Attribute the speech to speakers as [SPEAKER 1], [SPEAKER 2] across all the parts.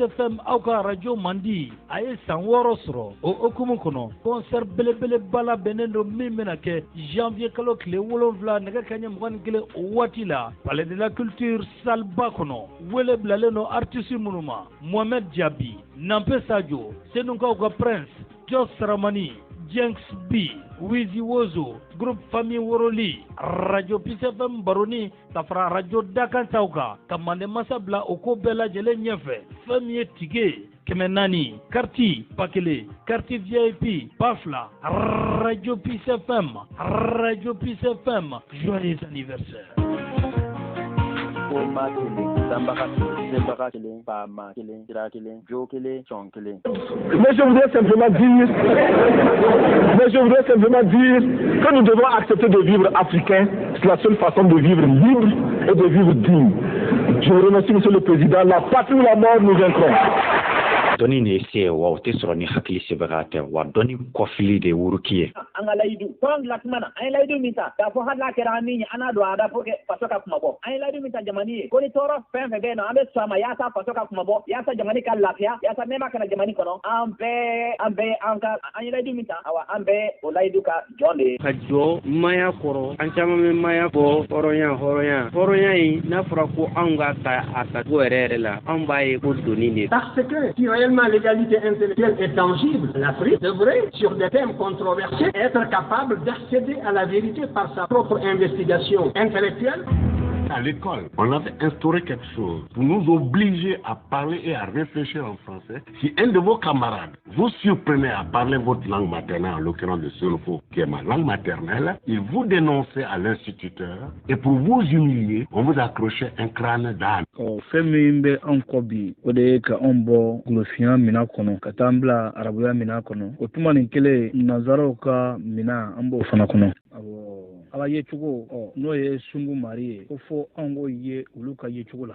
[SPEAKER 1] FM Auka Radio Mandi aye san wɔɔrɔ sɔrɔ o okumu kɔnɔ concert belebeleba la bɛnnen don min bɛna kɛ janvier kalo tile 7 nɛgɛ kanɲɛ 21 o waati la Palais de la Culture salle ba kɔnɔ wele bilalen don artiste minnu ma Mohamed Diaby Nampe Sadio Senukaw ka Prince Jos Saramani Jenks B Wizi Wozo Groupe Famille Woroli Radio Peace FM Baroni Tafra Radio Dakan Tauka Kamande Masa bila o ko bɛɛ lajɛlen ɲɛfɛ fɛn min ye tige 400 carte pakele carte VIP pafla Radio Peace FM joyeux anniversaire. Mais
[SPEAKER 2] je voudrais simplement dire que nous devons accepter de vivre africain. C'est la seule façon de vivre libre et de vivre digne. Je vous remercie, Monsieur le Président. La patrie ou la mort, nous vaincrons.
[SPEAKER 3] Doni ne se wa o te sɔrɔ ni hakili sɛbɛga tɛ wa dɔni kɔfili de wuruki ye
[SPEAKER 4] an ka layidu tɔn dilankumana an ye layidu min ta k'a fɔ hali n'a kɛra an min an n'a don a da pour que faso ka kuma bɔ an ye layidu min ta jamani ye ko ni tɔɔrɔ fɛn fɛn bɛ yen nɔ an bɛ sɔn a ma yaasa faso ka kuma bɔ yaasa jamani ka lafiya yaasa nɛɛma kana jamani kɔnɔ an bɛɛ an ye layidu min ta awa an bɛɛ o layidu ka jɔn de ye
[SPEAKER 5] ka jɔ maya kɔrɔ an caman bɛ maya bɔ hɔrɔnya in n'a fɔra ko anw ka ta a tacogo yɛrɛ la an b'a ye ko doni de
[SPEAKER 6] parce que si réellement l'égalité intellectuelle est tangible, l'Afrique devrait, sur des thèmes controversés, être capable d'accéder à la vérité par sa propre investigation intellectuelle.
[SPEAKER 7] À l'école, on avait instauré quelque chose pour nous obliger à parler et à réfléchir en français. Si un de vos camarades vous surprenait à parler votre langue maternelle, en l'occurrence le Solofo, qui est ma langue maternelle, il vous dénonçait à l'instituteur et pour vous humilier, on vous accrochait un crâne d'âne.
[SPEAKER 8] Femimbe ankobi odeka ombo glofia mina kono katambla arabuya mina kono otuma ninkele nazaro ka mina ambo fana kono ala ye cogo n'o ye sungu mari ye ko fo ango ye olu ka ye cogo la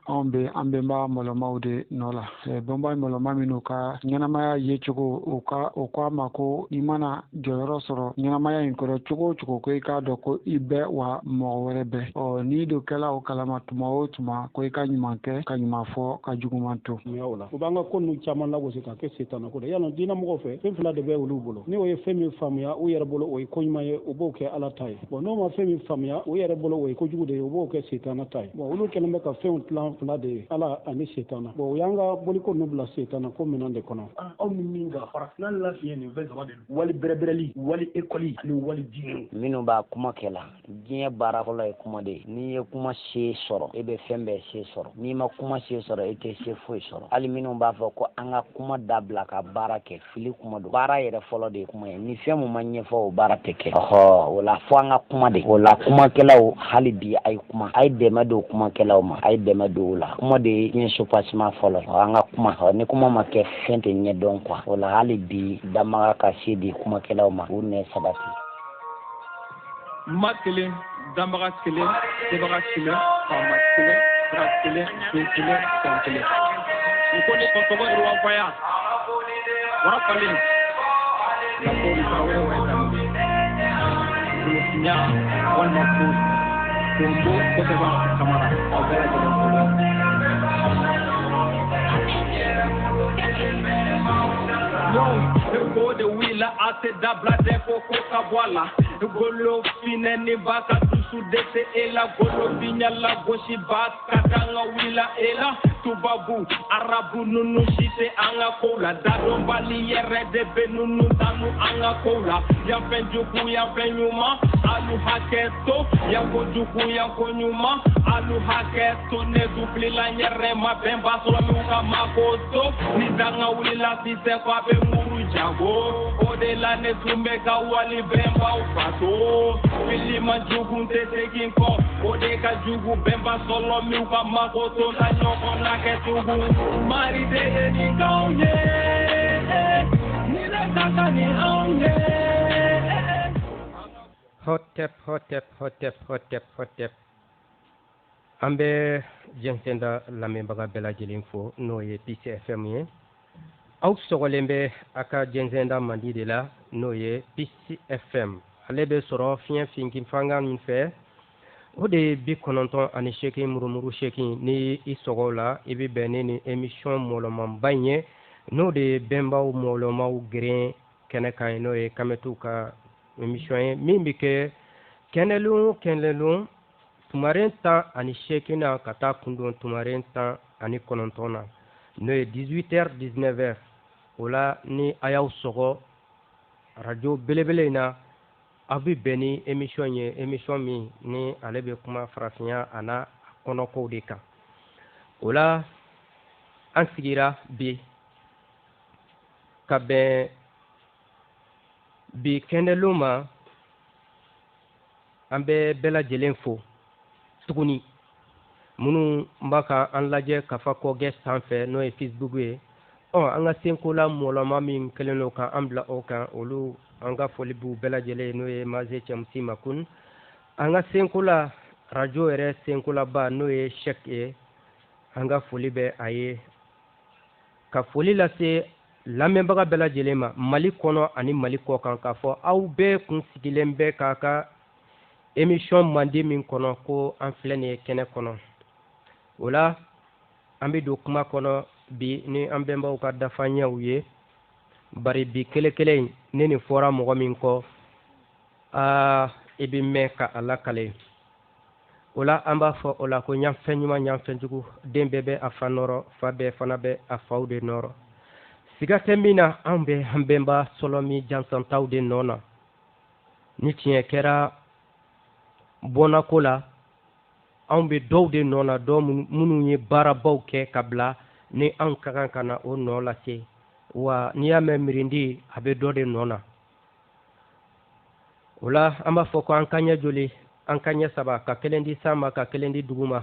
[SPEAKER 9] an bɛnba mɔlɔmaw de nɔ la bɛnba mɔlɔma minnu ka ɲɛnamaya ye cogo o ko a ma ko i mana jɔyɔrɔ sɔrɔ ɲɛnamaya in kɔrɔ cogo o cogo ko i k'a dɔn ko i bɛ wa mɔgɔ wɛrɛ bɛ n'i do kɛla o kalama tuma o tuma ko i ka ɲuman kɛ ka ɲuman fɔ ka juguman to
[SPEAKER 10] o b'an ka ko ninnu caman lagosi ka kɛ setana ko de yala diinɛmɔgɔw fɛ fɛn fila de bɛ olu bolo ni o ye fɛn min faamuya u yɛrɛ bolo o ye ko ɲuman ye o b'o kɛ ala ta ye n'o ma fɛn min faamuya u yɛrɛ bolo o ye kojugu de ye o b'o kɛ setana ta ye olu kɛlen bɛ ka fɛnw tilan fila de ye ala ani setana o y'an ka boliko ninnu bila setana ko minɛn de kɔnɔ
[SPEAKER 11] aw ni min ka farafinna lafiya nin fɛn saba de wali bɛrɛbɛrɛli wali ekɔli ani wali diinɛ
[SPEAKER 12] minnu b'a kuma kɛ la diɲɛ baara fɔlɔ ye kuma de ye n'i ye kuma se sɔrɔ e bɛ fɛn bɛɛ se sɔrɔ n'i ma kuma se sɔrɔ e tɛ se foyi sɔrɔ hali minnu b'a fɔ ko an ka kuma dabila ka baara kɛ fili kuma don baara yɛrɛ fɔlɔ de ye kuma ye ni fɛn mun ma ɲɛfɔ o baara tɛ kɛ o la fɔ an ka kuma de o la kumakɛlaw hali bi a ye kuma a ye dɛmɛ don kumakɛlaw ma a ye dɛmɛ don o la kuma de ye diɲɛ supasima fɔlɔ an ka kuma ni kuma ma kɛ fɛn tɛ ɲɛ dɔn quoi o la hali bi damaga ka se di kumakɛlaw ma u nɛ sabati
[SPEAKER 13] ma kelen damaga kelen sebaga kelen faama kelen sira kelen don kelen sɔn kelen u ko ne tɔgɔ Iruwafaya wara falen la ko ni tarawele wa daminɛ kolofinya walima ko Tombo kosɛbɛ Kamara aw bɛɛ lajɛlen fo Go de wila ate dabla de koko kabwala Golo fine ni baka tusu dete ela Golo vinya la goshi baka kanga wila ela Tubabu arabu nunu shite anga kola Dado mbali yere de benunu tanu anga kola Yampen juku yampen nyuma Alu haketo Yanko juku yanko nyuma Alu haketo ne dupli la nyere ma bemba Sola miuka makoto Nidanga wila sise kwa be muru jago Ode la ne tumbe ka wali bemba ufato Fili manjugu tete kinko Ode ka jugu bemba solo miuka makoto Na nyoko na ketugu Mari de ni kaunye Nile kaka ni aunye
[SPEAKER 14] Hotep an bɛ jɛnsɛnda lamɛnbaga bɛɛ lajɛlen fo n'o ye Peace FM ye aw sɔgɔlen bɛ a ka jɛnsɛnda mandi de la n'o ye Peace FM ale bɛ sɔrɔ fiɲɛ finkin fanga min fɛ o de bi kɔnɔntɔn ani seegin murumuru seegin ni i sɔgɔ la i bɛ bɛn ni émission mɔlɔmanba in ye n'o de ye bɛnbaw mɔlɔmaw geren kɛnɛ kan ye n'o ye kamɛtiw ka émission ye min bɛ kɛ kɛnɛlon tumaren 18 na ka taa kundon tumaren 19 na n'o ye 18h 19h o la ni a y'aw sɔgɔ radio belebele in na aw bɛ bɛn ni émission ye émission min ni ale bɛ kuma farafinya a n'a kɔnɔkow de kan o la an sigira bi ka bɛn bi kɛnɛlon ma an bɛ bɛɛ lajɛlen fo tuguni minnu b'a ka an lajɛ kafa kɔgɛ sanfɛ n'o ye Facebook ye an ka senkola mɔlɔma min kɛlen don ka an bila o kan olu an ka foli b'u bɛɛ lajɛlen n'o ye Maze Cɛmusi Makun an ka senkola radio yɛrɛ senkolaba n'o ye Cheick ye an ka foli bɛ a ye ka foli lase lamɛnbaga bɛɛ lajɛlen ma Mali kɔnɔ ani Mali kɔ kan k'a fɔ aw bɛɛ kun sigilen bɛ k'a ka émission mandi min kɔnɔ ko an filɛ nin ye kɛnɛ kɔnɔ o la an bɛ don kuma kɔnɔ bi ni an bɛnbaw ka dafaɲɛw ye bari bi kelen kelen ne nin fɔra mɔgɔ min kɔ i bɛ mɛn ka a lakale o la an b'a fɔ o la ko ɲanfɛn ɲuman ɲanfɛn jugu den bɛɛ bɛ a fa nɔrɔ fa bɛɛ fana bɛ a faw de nɔrɔ siga tɛ min na an bɛ an bɛnba Sɔlɔmi Jansantaw de nɔ na ni tiɲɛ kɛra bɔnako la anw bɛ dɔw de nɔ na dɔw minnu ye baarabaw kɛ ka bila ni anw ka kan ka na o nɔ lase wa n'i y'a mɛn mirindi a bɛ dɔ de nɔ na o la an b'a fɔ ko an ka ɲɛ joli an ka ɲɛ saba ka kelen di san ma ka kelen di dugu ma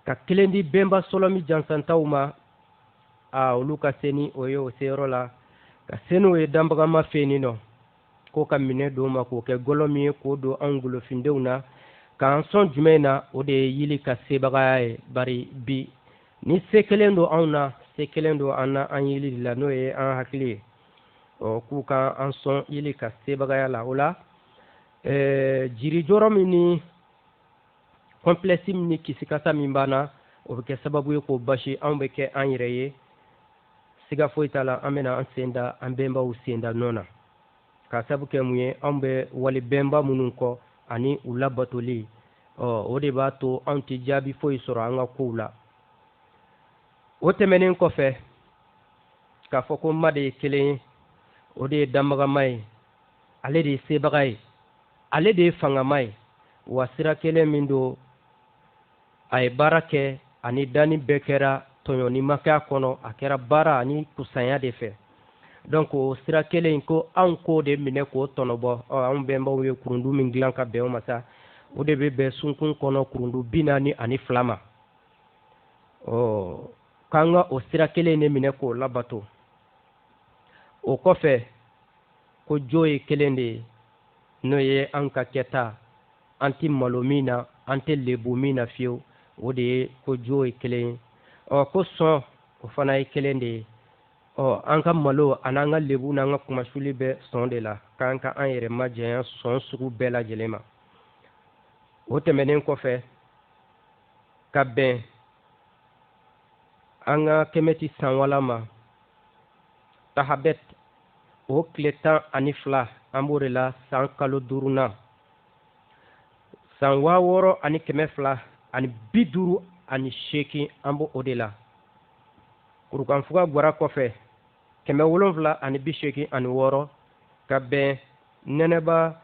[SPEAKER 14] ka kelen di bɛnba Sɔlɔmi Jansantaw ma olu ka se ni o ye o seyɔrɔ la ka se n'o ye danbagama fɛ yen nɔ ko ka minɛ don ma k'o kɛ gɔlɔ min ye k'o don anw golofindenw na k'an sɔn jumɛn na o de ye yili ka sebagaya ye bari bi ni se kelen don anw na se kelen don an na an yili de la n'o ye an hakili ye k'u ka an sɔn yili ka sebagaya la o la jiri jɔrɔ min ni complexe min ni kisikasa min b'an na o bɛ kɛ sababu ye k'o basi anw bɛ kɛ an yɛrɛ ye siga foyi t'a la an bɛna an sen da an bɛnbaw sen da nɔ na ka sabu kɛ mun ye anw bɛ wali bɛnba minnu kɔ ani u labatoli o de b'a to anw tɛ jaabi foyi sɔrɔ an ka kow la o tɛmɛnen kɔfɛ k'a fɔ ko ma de ye kelen ye o de ye danbagama ye ale de ye sebaga ye ale de ye fangama ye wa sira kelen min don a ye baara kɛ ani danni bɛɛ kɛra tɔɲɔni ma kɛ a kɔnɔ a kɛra baara ani kusanya de fɛ donc o sira kelen ko anw k'o de minɛ k'o tɔnɔbɔ anw bɛnbaw ye kurundu min dilan ka bɛn o ma sa o de bɛ bɛn sunkun kɔnɔ kurundu 42 ma k'an ka o sira kelen de minɛ k'o labato o kɔfɛ ko jo ye kelen de ye n'o ye an ka kɛta an tɛ malo min na an tɛ lebu min na fiyewu o de ye ko jo ye kelen ye ko sɔn o fana ye kelen de ye an ka malo an'an ka lebu n'an ka kumasuli bɛ sɔn de la k'an ka an yɛrɛ majanya sɔn sugu bɛɛ lajɛlen ma o tɛmɛnen kɔfɛ ka bɛn an ka kɛmɛti sanwala ma tahabɛt o tile 12 an b'o de la san kalo 5nan san 6250 ani 58 an b'o o de la kurukanfuga bɔra kɔfɛ 786 ka bɛn nɛnɛba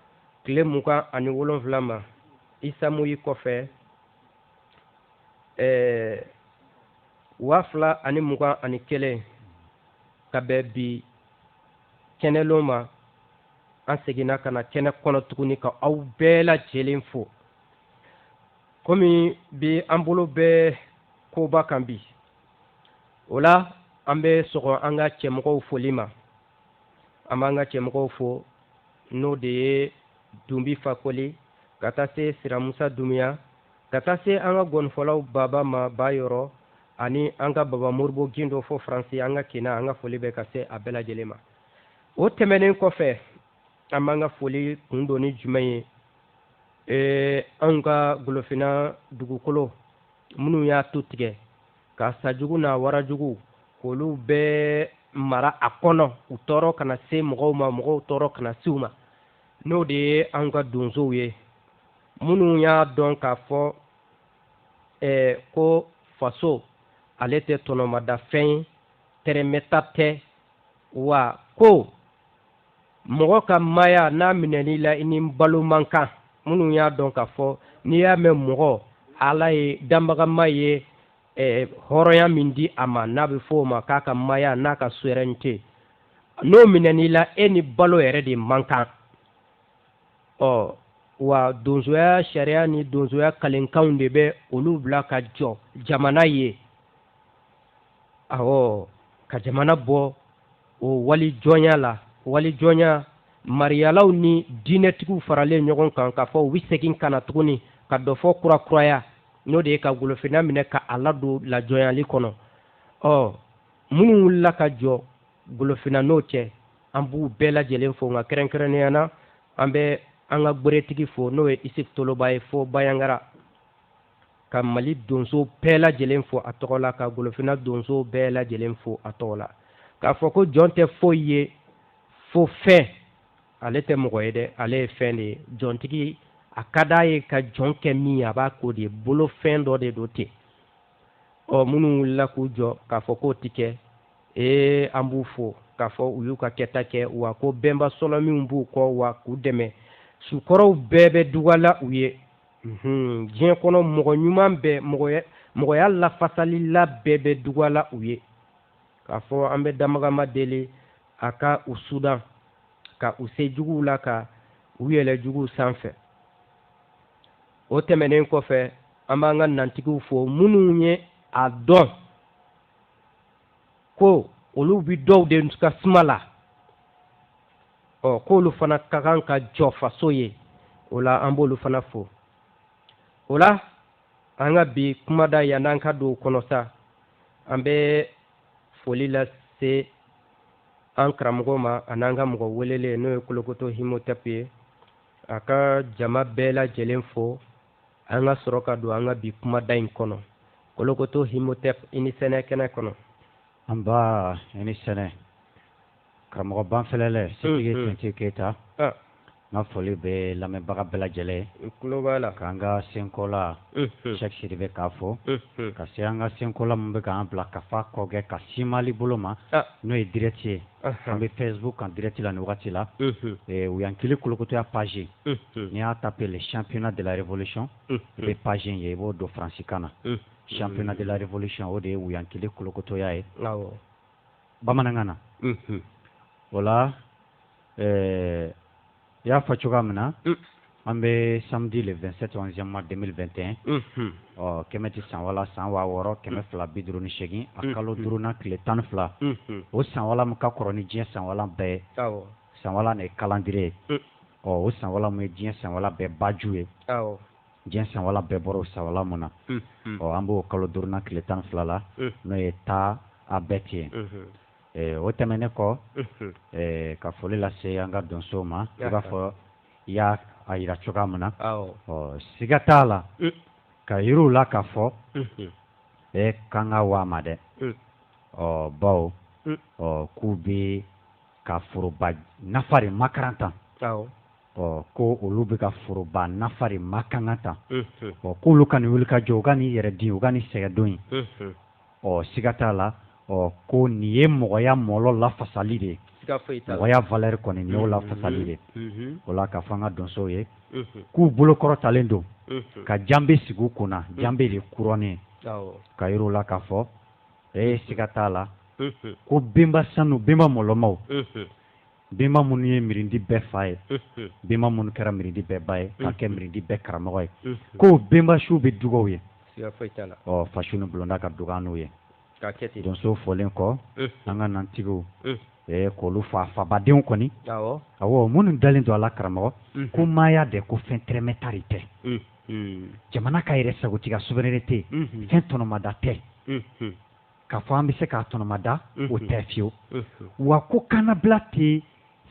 [SPEAKER 14] tile 27 ma isamuyi kɔfɛ 2021 ka bɛn bi kɛnɛlon ma an seginna ka na kɛnɛ kɔnɔ tuguni ka aw bɛɛ lajɛlen fo komi bi an bolo bɛ koba kan bi o la an bɛ sɔgɔ an ka cɛmɔgɔw foli ma an b'an ka cɛmɔgɔw fo n'o de ye Dunbi Fakoli ka taa se Siramusa Dumuya ka taa se an ka gɔnifɔlaw baba ma Bayɔrɔ ani an ka baba Moribo Gindo fo Faransi an ka kina an ka foli bɛ ka se a bɛɛ lajɛlen ma o tɛmɛnen kɔfɛ an b'an ka foli kun don ni jumɛn ye anw ka golofina dugukolo minnu y'a to tigɛ ka sajugu n'a warajugu k'olu bɛɛ mara a kɔnɔ u tɔɔrɔ kana se mɔgɔw ma mɔgɔw tɔɔrɔ kana se u ma n'o de ye anw ka donsow ye minnu y'a dɔn k'a fɔ ko faso ale tɛ tɔnɔmadafɛn ye tɛrɛmɛta tɛ wa ko mɔgɔ ka maaya n'a minɛn'i la i ni balo man kan minnu y'a dɔn k'a fɔ n'i y'a mɛn mɔgɔ ala ye danbagama ye hɔrɔnya min di a ma n'a bɛ fɔ o ma k'a ka maaya n'a ka souveraineté n'o minɛn'i la e ni balo yɛrɛ de man kan wa donsoya sariya ni donsoya kalenkanw de bɛ olu bila ka jɔ jamana ye ka jamana bɔ o wali jɔnya la wali jɔnya mariyalaw ni diinɛtigiw faralen ɲɔgɔn kan k'a fɔ u bɛ segin ka na tuguni ka dɔ fɔ kurakuraya n'o de ye ka golofina minɛ ka a ladon lajɔnyali kɔnɔ minnu wulila ka jɔ golofina n'o cɛ an b'u bɛɛ lajɛlen fo nka kɛrɛnkɛrɛnnenya na an bɛ an ka gberetigi fo n'o ye Isif Toloba ye fo Bayangara ka Mali donso bɛɛ lajɛlen fo a tɔgɔ la ka golofina donso bɛɛ lajɛlen fo a tɔgɔ la k'a fɔ ko jɔn tɛ foyi ye fo fɛn ale tɛ mɔgɔ ye dɛ ale ye fɛn de ye jɔntigi a ka d'a ye ka jɔn kɛ min ye a b'a k'o de bolo fɛn dɔ de don ten minnu wulila k'u jɔ k'a fɔ k'o ti kɛ an b'u fo k'a fɔ u y'u ka kɛta kɛ wa ko bɛnba sɔlɔ min b'u kɔ wa k'u dɛmɛ sukɔrɔw bɛɛ bɛ dugala u ye diɲɛ kɔnɔ mɔgɔ ɲuman bɛɛ mɔgɔya lafasalila bɛɛ bɛ dugala u ye k'a fɔ an bɛ damagama deli a ka u sudan ka u se juguw la ka u yɛlɛ juguw sanfɛ o tɛmɛnen kɔfɛ an b'an ka nantigiw fo minnu ye a dɔn ko olu bi dɔw de ka suma la k'olu fana ka kan ka jɔ faso ye o la an b'olu fana fo o la an ka bi kumada yan'an ka don kɔnɔ sa an bɛ foli lase an karamɔgɔ ma an'an ka mɔgɔ welelen n'o ye Kolokoto Himotep ye a ka jama bɛɛ lajɛlen fo an ka sɔrɔ ka don an ka bi kumada in kɔnɔ Kolokoto Himotep i ni sɛnɛ kɛnɛ kɔnɔ
[SPEAKER 3] an ba i ni sɛnɛ karamɔgɔ banfɛlɛlɛ Setigi Tɛnti Keyita n ka foli bɛ lamɛnbaga bɛɛ lajɛlen k'an ka senkola Sɛki Sidibe k'a fɔ ka se an ka senkola min bɛ k'an bila ka fa kɔkɛ ka simali bolo ma n'o ye direct ye an bɛ Facebook kan direct la nin wagati la Wuyankili Kolokotoya page n'i y'a tapé le championnat de la révolution i bɛ page in ye i b'o don faransikan na championnat de la révolution o de ye Wuyankili Kolokotoya ye bamanankan na o la i y'a fɔ cogoya min na an bɛ samedi le 27 11 mars 2021 kɛmɛ ti san wala san 6258 a kalo 5nan tile 12 o san wala min ka kɔrɔ ni diɲɛ san wala bɛɛ san wala ni calendrier o san wala min ye diɲɛ san wala bɛɛ baju ye diɲɛ san wala bɛɛ bɔra o san wala mun na an b'o kalo 5nan tile 12 la n'o ye ta a bɛɛ ti ye o tɛmɛnen kɔ ka foli lase an ka donsow ma i b'a fɔ i y'a yira cogoya min na siga t'a la ka yiriw la k'a fɔ kan ka waa ma dɛ bawo k'u bɛ ka foroba nafa de makaran tan ko olu bɛ ka foroba nafa de makangan tan k'olu ka nin wuli ka jɔ u ka nin yɛrɛ di u ka nin sɛgɛdon in siga t'a la ko nin ye mɔgɔya mɔlɔ lafasali de ye mɔgɔya valeur kɔni nin y'o lafasali de ye o la ka fɔ an ka donsow ye k'u bolokɔrɔtalen don ka janbe sigi u kunna janbe de kurɔnnen ka yir'u la k'a fɔ siga t'a la ko benba sanu benba mɔlɔmaw benba minnu ye mirindi bɛɛ fa ye benba minnu kɛra mirindi bɛɛ ba ye ka kɛ mirindi bɛɛ karamɔgɔ ye ko benba su bɛ dugaw ye fasu ni bulonda ka duga n'u ye donso fɔlen kɔ an ka nantigiw k'olu fa fabadenw kɔni awɔ minnu dalen don a la karamɔgɔ ko maaya de ko fɛn tɛrɛmɛtari tɛ jamana ka yɛrɛ sagotiga souveraineté fɛn tɔnɔmada tɛ k'a fɔ an bɛ se k'a tɔnɔmada o tɛ fiyewu wa ko kannabila tɛ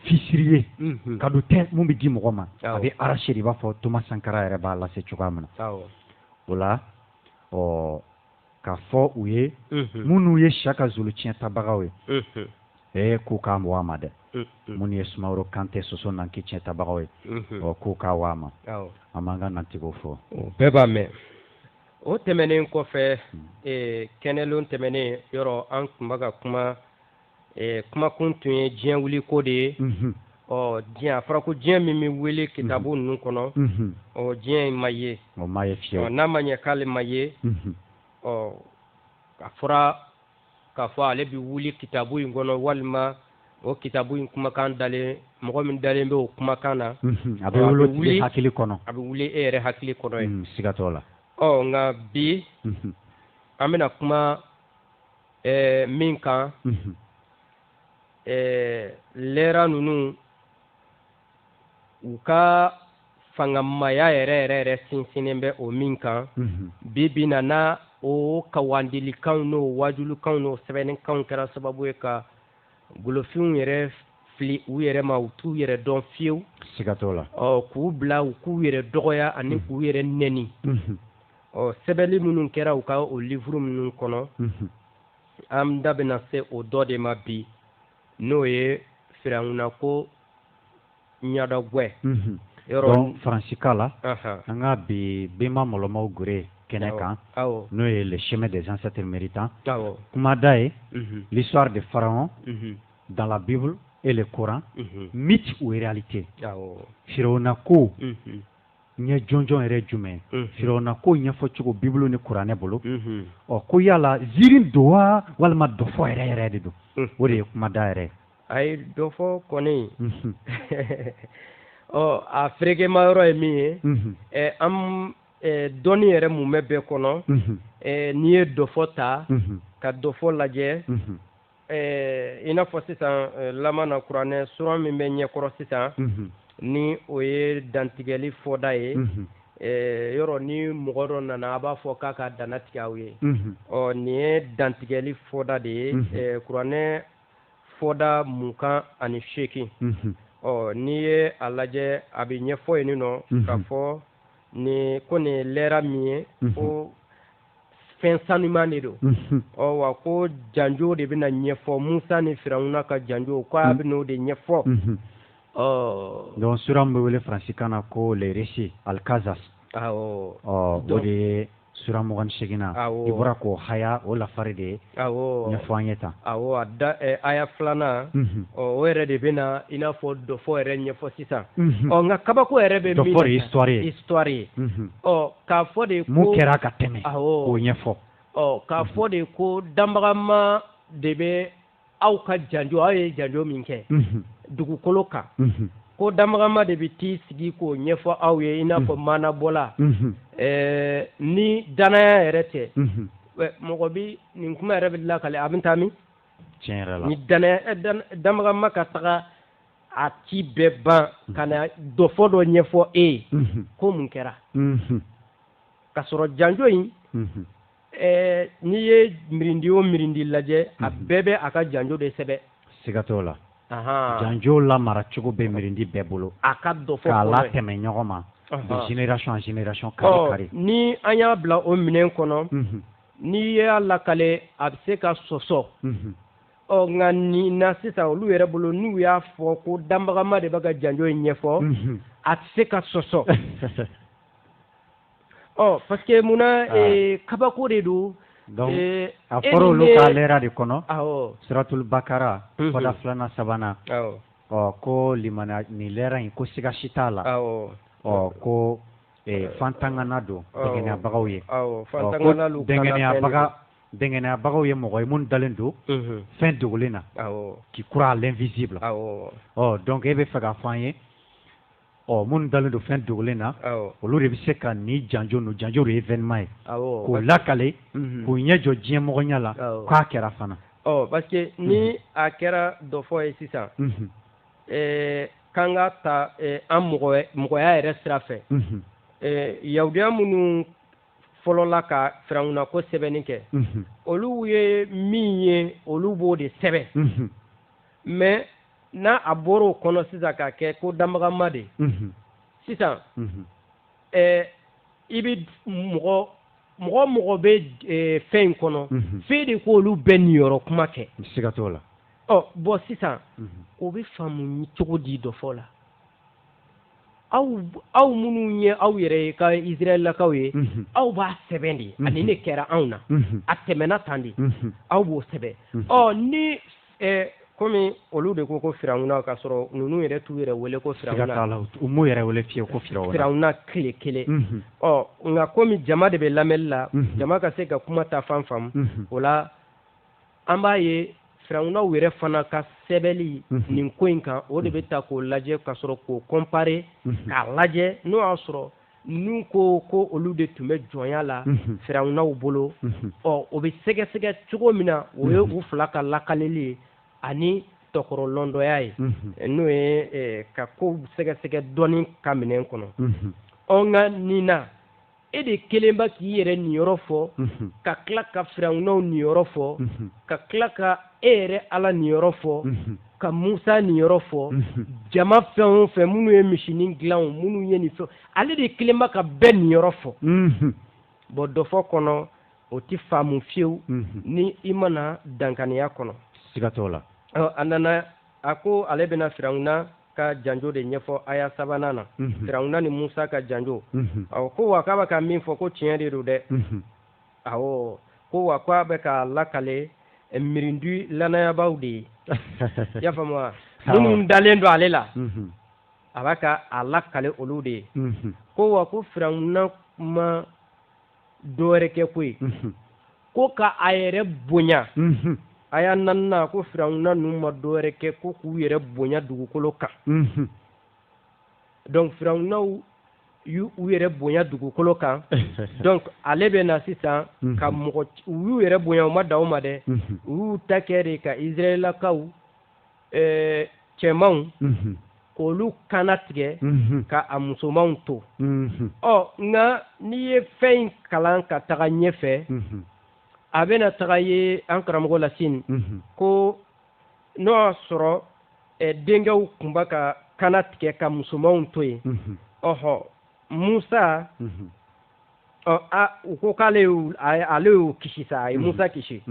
[SPEAKER 3] fisirier ka do tɛ mun bɛ di mɔgɔ ma a bɛ arracher i b'a fɔ Thomas Sankara yɛrɛ b'a lase cogoya min na o la k'a fɔ u ye minnu ye Siyaka Zulu tiɲɛtabagaw ye k'u k'a wa ma dɛ minnu ye Sumaworo Kante Soso Nanki tiɲɛtabagaw ye k'u k'a wa ma an m'an ka nantigiw fɔ
[SPEAKER 14] bɛɛ b'a mɛn o tɛmɛnen kɔfɛ kɛnɛlon tɛmɛnen yɔrɔ an tun bɛ ka kumakun tun ye diɲɛ wuli ko de ye diɲɛ a fɔra ko diɲɛ min bɛ wele kitabu ninnu kɔnɔ diɲɛ in ma ye
[SPEAKER 3] fiyewu
[SPEAKER 14] n'a ma ɲɛ k'ale ma ye a fɔra k'a fɔ ale bɛ wuli kitabu in kɔnɔ walima o kitabu in kumakan dalen mɔgɔ min dalen bɛ o kumakan na
[SPEAKER 3] a bɛ wuli hakili kɔnɔ
[SPEAKER 14] a bɛ wuli e yɛrɛ hakili kɔnɔ ye
[SPEAKER 3] siga t'o la
[SPEAKER 14] nka bi an bɛna kuma min kan lɛra ninnu u ka fangamaya yɛrɛ sinsinnen bɛ o min kan bi na n'a o kawandilikanw n'o wajulukanw n'o sɛbɛnnikanw kɛra sababu ye ka golofinw yɛrɛ fili u yɛrɛ ma u t'u yɛrɛ dɔn fiyewu
[SPEAKER 3] siga t'o la
[SPEAKER 14] k'u bila u k'u yɛrɛ dɔgɔya ani k'u yɛrɛ nɛni sɛbɛnni minnu kɛra u ka o livre minnu kɔnɔ an da bɛna se o dɔ de ma bi n'o ye Firawuna ko ɲadɔgwɛ
[SPEAKER 3] donc Faransikan la an ka bi Bema Mɔlɔmaw Gore kɛnɛ kan n'o ye le chemin des ancêtres méritants kumada ye l'histoire de Pharaon dans la Bible et le Coran mythe ou réalité Firawuna ko ɲɛ jɔnjɔn yɛrɛ jumɛn Firawuna ko ɲɛfɔ cogo Bible ni Kuranɛ bolo ko yala ziiri don wa walima dɔfɔ yɛrɛ de don o de ye kumada yɛrɛ
[SPEAKER 14] ayi dɔfɔ kɔni a ferekema yɔrɔ ye min ye an dɔnni yɛrɛ mun bɛ bɛɛ kɔnɔ n'i ye dɔfɔ ta ka dɔfɔ lajɛ i n'a fɔ sisan laman na Kuranɛ sura min bɛ ɲɛkɔrɔ sisan ni o ye dantigɛli fɔda ye yɔrɔ ni mɔgɔ dɔ nana a b'a fɔ k'a ka danna tigɛ aw ye nin ye dantigɛli fɔda de ye Kuranɛ fɔda 28 n'i ye a lajɛ a bɛ ɲɛfɔ yen nɔ k'a fɔ ko nin lɛra min ye ko fɛn sanuman de don wa ko janjo de bɛna ɲɛfɔ Musa ni Firawuna ka janjo k'a bɛ n'o de ɲɛfɔ
[SPEAKER 3] donc sura min bɛ wele Faransikan na ko les récits Al-Qasas o de ye sura 28 na i bɔra k'o haya o lafari de ye ɲɛfɔ an ye tan
[SPEAKER 14] aya filanan o yɛrɛ de bɛna i n'a fɔ dɔfɔ yɛrɛ ɲɛfɔ sisan nka kabako yɛrɛ bɛ min
[SPEAKER 3] dɔfɔ de ye
[SPEAKER 14] histoire ye k'a fɔ de ko
[SPEAKER 3] mun kɛra ka tɛmɛ k'o ɲɛfɔ
[SPEAKER 14] k'a fɔ de ko danbagama de bɛ aw ka janjo aw ye janjo min kɛ dugukolo kan ko danbagama de bɛ t'i sigi k'o ɲɛfɔ aw ye i n'a fɔ maanabɔla ni danaya yɛrɛ tɛ mɔgɔ bi nin kuma yɛrɛ bɛ lakale a bɛ taa min
[SPEAKER 3] tiɲɛ yɛrɛ la
[SPEAKER 14] ni danbagama ka taga a ci bɛɛ ban ka na dɔfɔ dɔ ɲɛfɔ e ye ko mun kɛra ka sɔrɔ janjo in n'i ye mirindi o mirindi lajɛ a bɛɛ bɛ a ka janjo de sɛbɛ
[SPEAKER 3] siga t'o la janjo lamara cogo bɛ mirindi bɛɛ bolo
[SPEAKER 14] a ka dɔfɔ
[SPEAKER 3] k'a latɛmɛ ɲɔgɔn ma de génération en génération kari kari
[SPEAKER 14] ni an y'a bila o minɛn kɔnɔ n'i y'a lakale a bɛ se ka sɔsɔ nka nin na sisan olu yɛrɛ bolo n'u y'a fɔ ko danbagama de bɛ ka janjo in ɲɛfɔ a tɛ se ka sɔsɔ parce que munna kabako de don
[SPEAKER 3] donc a fɔra olu ka lɛra de kɔnɔ suratul bakara fɔda filanan sabanan ko limaniya nin lɛra in ko siga si t'a la ko fantangana don dɛngɛniyabagaw ye ko dɛngɛniyabagaw ye mɔgɔ ye minnu dalen don fɛn dogolen na qui croit à l'invisible donc e bɛ fɛ k'a fɔ an ye minnu dalen don fɛn dogolen na olu de bɛ se ka nin janjo de ye événement ye k'o lakale k'o ɲɛ jɔ diɲɛmɔgɔya la k'a kɛra fana
[SPEAKER 14] parce que ni a kɛra dɔfɔ ye sisan k'an ka ta an mɔgɔya yɛrɛ sira fɛ yahudiya minnu fɔlɔla ka Firawuna ko sɛbɛnni kɛ olu ye min ye olu b'o de sɛbɛn mais n'a a bɔra o kɔnɔ sisan k'a kɛ ko danbagama de sisan i bɛ mɔgɔ bɛ fɛn in kɔnɔ f'e de k'olu bɛɛ niyɔrɔ kuma kɛ
[SPEAKER 3] siga t'o la
[SPEAKER 14] bɔn sisan o bɛ faamu cogo di dɔ fɔ la aw minnu ye aw yɛrɛ ye ka Israɛlakaw ye aw b'a sɛbɛn de ani ne kɛra anw na a tɛmɛna tan de aw b'o sɛbɛn ni komi olu de ko Firawuna ka sɔrɔ ninnu yɛrɛ t'u yɛrɛ wele ko Firawuna
[SPEAKER 3] u m'u yɛrɛ wele fiyewu ko
[SPEAKER 14] Firawuna tile kelen nka komi jama de bɛ lamɛnni la jama ka se ka kuma ta fan faamu o la an b'a ye Firawunaw yɛrɛ fana ka sɛbɛnni nin ko in kan o de bɛ ta k'o lajɛ ka sɔrɔ k'o comparer k'a lajɛ n'o y'a sɔrɔ n'u ko olu de tun bɛ jɔnya la Firawunaw bolo o bɛ sɛgɛsɛgɛ cogo min na o ye u fila ka lakaleli ye ani tɔkɔrɔlɔndɔya ye n'o ye ka ko sɛgɛsɛgɛ dɔɔni ka minɛn kɔnɔ nka nin na e de kelen bɛ k'i yɛrɛ niyɔrɔ fɔ ka tila ka Firawunaw niyɔrɔ fɔ ka tila ka e yɛrɛ Ala niyɔrɔ fɔ ka Musa niyɔrɔ fɔ jama fɛn o fɛn minnu ye misinin dilan minnu ye nin fɛn ale de kelen bɛ ka bɛɛ niyɔrɔ fɔ bɔn dɔ fɔ kɔnɔ o tɛ faamu fiyewu ni i mana dankaniya kɔnɔ
[SPEAKER 3] siga t'o la
[SPEAKER 14] a nana a ko ale bɛna Firawuna ka janjo de ɲɛfɔ aya 3nan na Firawuna ni Musa ka janjo ko wa k'a bɛ ka min fɔ ko tiɲɛ de don dɛ awɔ ko wa k'a bɛ ka lakale mirindi lanayabaw de ye i y'a faamu wa minnu dalen don ale la a b'a ka a lakale olu de ye ko wa ko Firawuna ma dɔwɛrɛ kɛ koyi ko ka a yɛrɛ bonya aya 4 ko Firawuna ninnu ma dɔwɛrɛ kɛ ko k'u yɛrɛ bonya dugukolo kan donc Firawunaw y'u yɛrɛ bonya dugukolo kan donc ale bɛ na sisan ka mɔgɔ u y'u yɛrɛ bonya u ma dan o ma dɛ u y'u ta kɛ de ka Israɛlakaw cɛmanw k'olu kana tigɛ ka a musomanw to nka n'i ye fɛn in kalan ka taga ɲɛfɛ a bɛna taga ye an karamɔgɔ Lasine ko n'o y'a sɔrɔ denkɛw tun bɛ ka kana tigɛ ka musomanw to yen Musa u ko k'ale y'o kisi sa a ye Musa kisi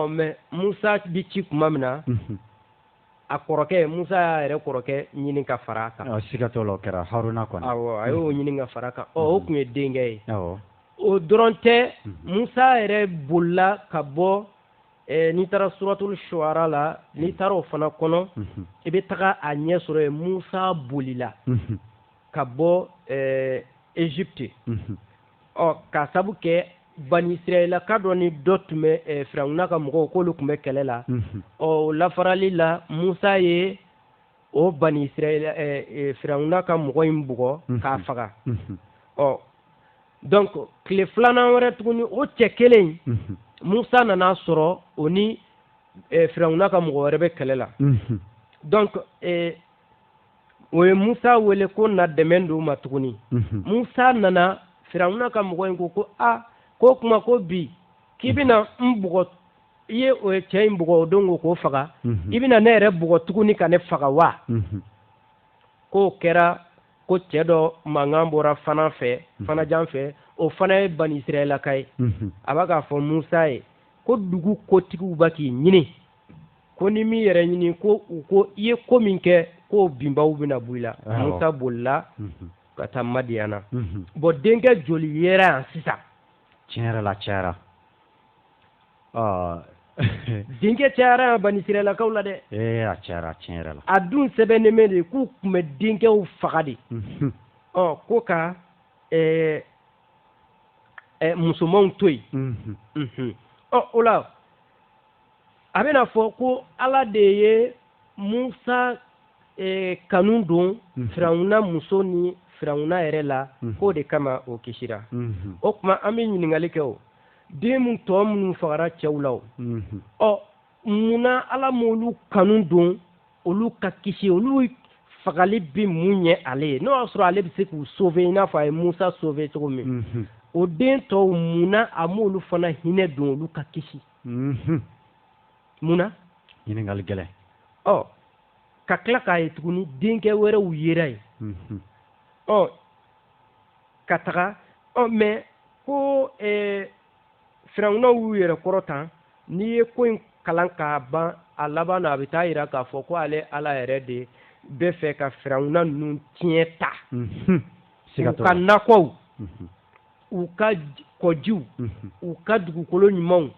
[SPEAKER 14] mais Musa bi ci tuma min na a kɔrɔkɛ Musa y'a yɛrɛ kɔrɔkɛ ɲini ka fara a kan
[SPEAKER 3] siga t'o la o kɛra Haruna kɔni
[SPEAKER 14] awɔ a y'o ɲini ka fara a kan o tun ye denkɛ ye o dɔrɔn tɛ Musa yɛrɛ bolila ka bɔ n'i taara suratul Shuara la n'i taara o fana kɔnɔ i bɛ taga a ɲɛ sɔrɔ yen Musa bolila ka bɔ Égypte ka sabu kɛ Bani Israɛlaka dɔ ni dɔ tun bɛ Firawuna ka mɔgɔw k'olu tun bɛ kɛlɛ la o lafarali la Musa ye o Bani Israɛl Firawuna ka mɔgɔ in bugɔ k'a faga donc tile 2nan wɛrɛ tuguni o cɛ kelen Musa nana sɔrɔ o ni Firawuna ka mɔgɔ wɛrɛ bɛ kɛlɛ la donc o ye Musa wele ko na dɛmɛ d'u ma tuguni Musa nana Firawuna ka mɔgɔ in ko ko kuma ko bi k'i bɛna n bugɔ i ye o cɛ in bugɔ o don k'o faga i bɛna ne yɛrɛ bugɔ tuguni ka ne faga wa k'o kɛra ko cɛ dɔ mankan bɔra fanajan fɛ o fana ye Bani Israɛlaka ye a b'a k'a fɔ Musa ye ko dugu kotigiw b'a k'i ɲini ko ni min yɛrɛ ɲini ko i ye ko min kɛ k'o binbaw bɛna bɔ i la Musa bolila ka taa Madiyana bon denkɛ joli yera yan sisan
[SPEAKER 3] tiɲɛ yɛrɛ la cayara
[SPEAKER 14] denkɛ cayara yan Bani Israɛlakaw la dɛ
[SPEAKER 3] a cayara tiɲɛ yɛrɛ la
[SPEAKER 14] a dun sɛbɛnnen bɛ de k'u tun bɛ denkɛw faga de ko ka musomanw to yen o la a bɛna fɔ ko Ala de ye Musa kanu don Firawuna muso ni Firawuna yɛrɛ la k'o de kama o kisira o tuma an bɛ ɲininkali kɛ o den mun tɔ minnu fagara cɛw la o munna Ala m'olu kanu don olu ka kisi olu fagali bɛ mun ɲɛ ale ye n'o y'a sɔrɔ ale bɛ se k'u sauver i n'a fɔ a ye Musa sauver cogo min o den tɔw munna a m'olu fana hinɛ don olu ka kisi munna
[SPEAKER 3] ɲininkali gɛlɛn
[SPEAKER 14] ka tila k'a ye tuguni denkɛ wɛrɛw yera ye ka taga mais ko firawunaw y'u yɛrɛ kɔrɔ tan n'i ye ko in kalan k'a ban a laban na a bɛ taa yira k'a fɔ ko ale ala yɛrɛ de bɛ fɛ ka firawuna ninnu tiɲɛ ta u ka nakɔw u ka kɔjiw u ka dugukolo ɲumanw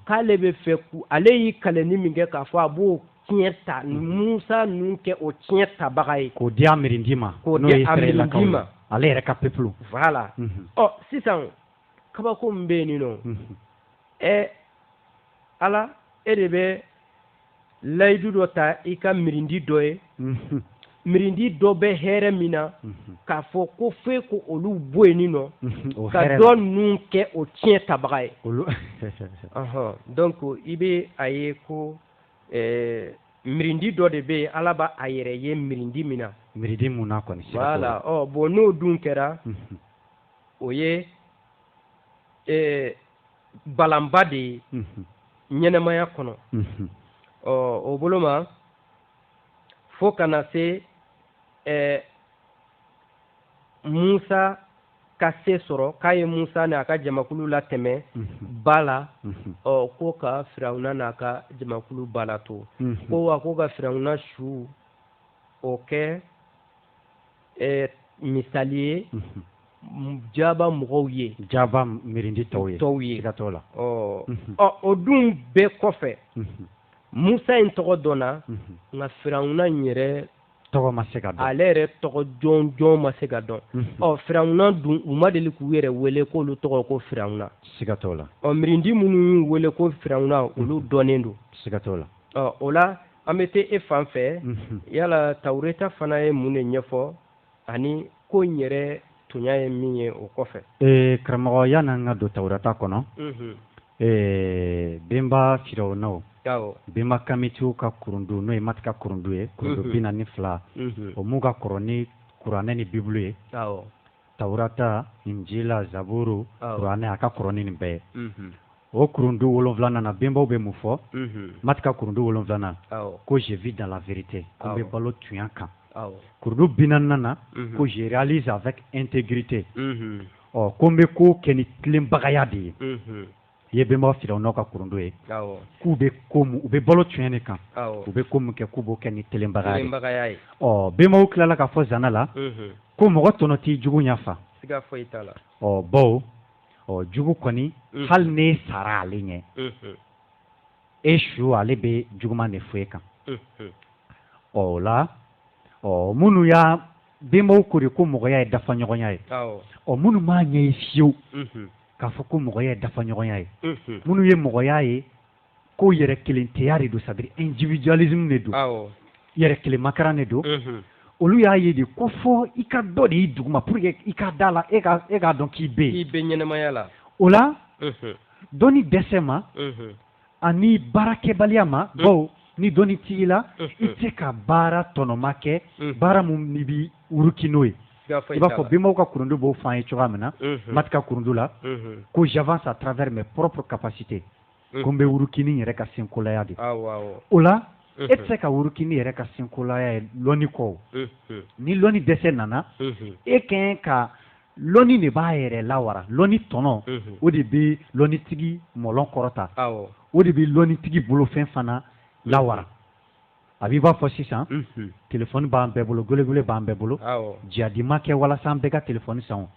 [SPEAKER 14] k'ale bɛ fɛ ale y'i kalanni min kɛ k'a fɔ a b'o tiɲɛ ta ni Musa ninnu kɛ o tiɲɛ tabaga ye
[SPEAKER 3] k'o di a mirindi ma n'o ye Israɛlakaw ma ale yɛrɛ ka peuple
[SPEAKER 14] voilà sisan kabako min bɛ yen nɔ ala e de bɛ layidu dɔ ta i ka mirindi dɔ ye mirindi dɔ bɛ hɛrɛ min na k'a fɔ ko f'e ko olu bɔ yen nɔ ka dɔ ninnu kɛ o tiɲɛ tabaga ye donc i bɛ a ye ko mirindi dɔ de bɛ yen ala b'a a yɛrɛ ye mirindi min na
[SPEAKER 3] mirindi mun na kɔni
[SPEAKER 14] voilà bon n'o dun kɛra o ye balanba de ye ɲɛnɛmaya kɔnɔ o bolo ma fo kana se Musa ka se sɔrɔ k'a ye Musa n'a ka jamakulu la tɛmɛ ba la ko ka firawuna n'a ka jamakulu ba la to ko wa ko ka firawuna su o kɛ misali ye jaba mɔgɔw ye
[SPEAKER 3] jaba mirindi tɔw ye ka t'o la
[SPEAKER 14] o dun bɛɛ kɔfɛ Musa in tɔgɔ dɔnna nka firawuna in yɛrɛ
[SPEAKER 3] tɔgɔ ma se ka dɔn
[SPEAKER 14] ale yɛrɛ tɔgɔ jɔn ma se ka dɔn firawuna dun u ma deli k'u yɛrɛ wele k'olu tɔgɔ ko firawuna
[SPEAKER 3] siga t'o la
[SPEAKER 14] mirindi minnu y'u wele ko firawuna olu dɔnnen don
[SPEAKER 3] siga t'o la
[SPEAKER 14] o la an bɛ taa e fan fɛ yala Tawureta fana ye mun de ɲɛfɔ ani ko in yɛrɛ tunya ye min ye o kɔfɛ
[SPEAKER 3] karamɔgɔ yan'an ka don Tawureta kɔnɔ benba firawunaw benba kamitiw ka kurundu n'o ye Mati ka kurundu ye kurundu 42 o m'u ka kɔrɔ ni kuranɛ ni bibulu ye Tawurata Injila Zaburu kuranɛ a ka kɔrɔ ni nin bɛɛ ye o kurundu 7 na benbaw bɛ mun fɔ Mati ka kurundu 7 ko je vis dans la vérité ko n bɛ balo tunya kan kurundu 40 na ko je réalise avec intégrité ko n bɛ ko kɛ ni tilenbagaya de ye i ye benbaw firawunaw ka kurundu ye k'u bɛ u bɛ balo tunya de kan u bɛ ko min kɛ k'u b'o kɛ ni tilenbagaya ye benbaw tilala ka fɔ zana la ko mɔgɔ tɔnɔ t'i jugu ɲafa bawo jugu kɔni hali ne sara ale ɲɛ e su ale bɛ juguman de fɔ e kan o la minnu y'a benbaw ko de ko mɔgɔya ye dafaɲɔgɔnya ye minnu m'a ɲɛ ye fiyewu k'a fɔ ko mɔgɔya ye dafaɲɔgɔnya ye minnu ye mɔgɔya ye ko yɛrɛ kelentɛya de don c'est à dire individualisme de don yɛrɛ kelenmakaran de don olu y'a ye de ko fɔ i ka dɔ de y'i duguma pour que i ka da la e k'a dɔn k'i bɛ yen
[SPEAKER 14] i bɛ ɲɛnɛmaya la
[SPEAKER 3] o la dɔnni dɛsɛ ma ani baarakɛbaliya ma bawo ni dɔnni t'i la i tɛ se ka baara tɔnɔma kɛ baara min n'i bɛ wuruki n'o ye i b'a fɔ benbaw ka kurundu b'o fɔ an ye cogoya min na Mati ka kurundu la ko j'avance à travers mes propres capacités ko n bɛ wuruki ni n yɛrɛ ka senkolaya de o la e tɛ se ka wuruki ni yɛrɛ ka senkolaya ye lɔnni kɔ ni lɔnni dɛsɛ nana e kɛn ka lɔnni de b'a yɛrɛ lawara lɔnni tɔnɔ o de bɛ lɔnnitigi mɔlɔn kɔrɔta o de bɛ lɔnnitigi bolofɛn fana lawara a b'i b'a fɔ sisan telefɔni b'an bɛɛ bolo gwele b'an bɛɛ bolo jihadima kɛ walasa an bɛɛ ka telefɔni san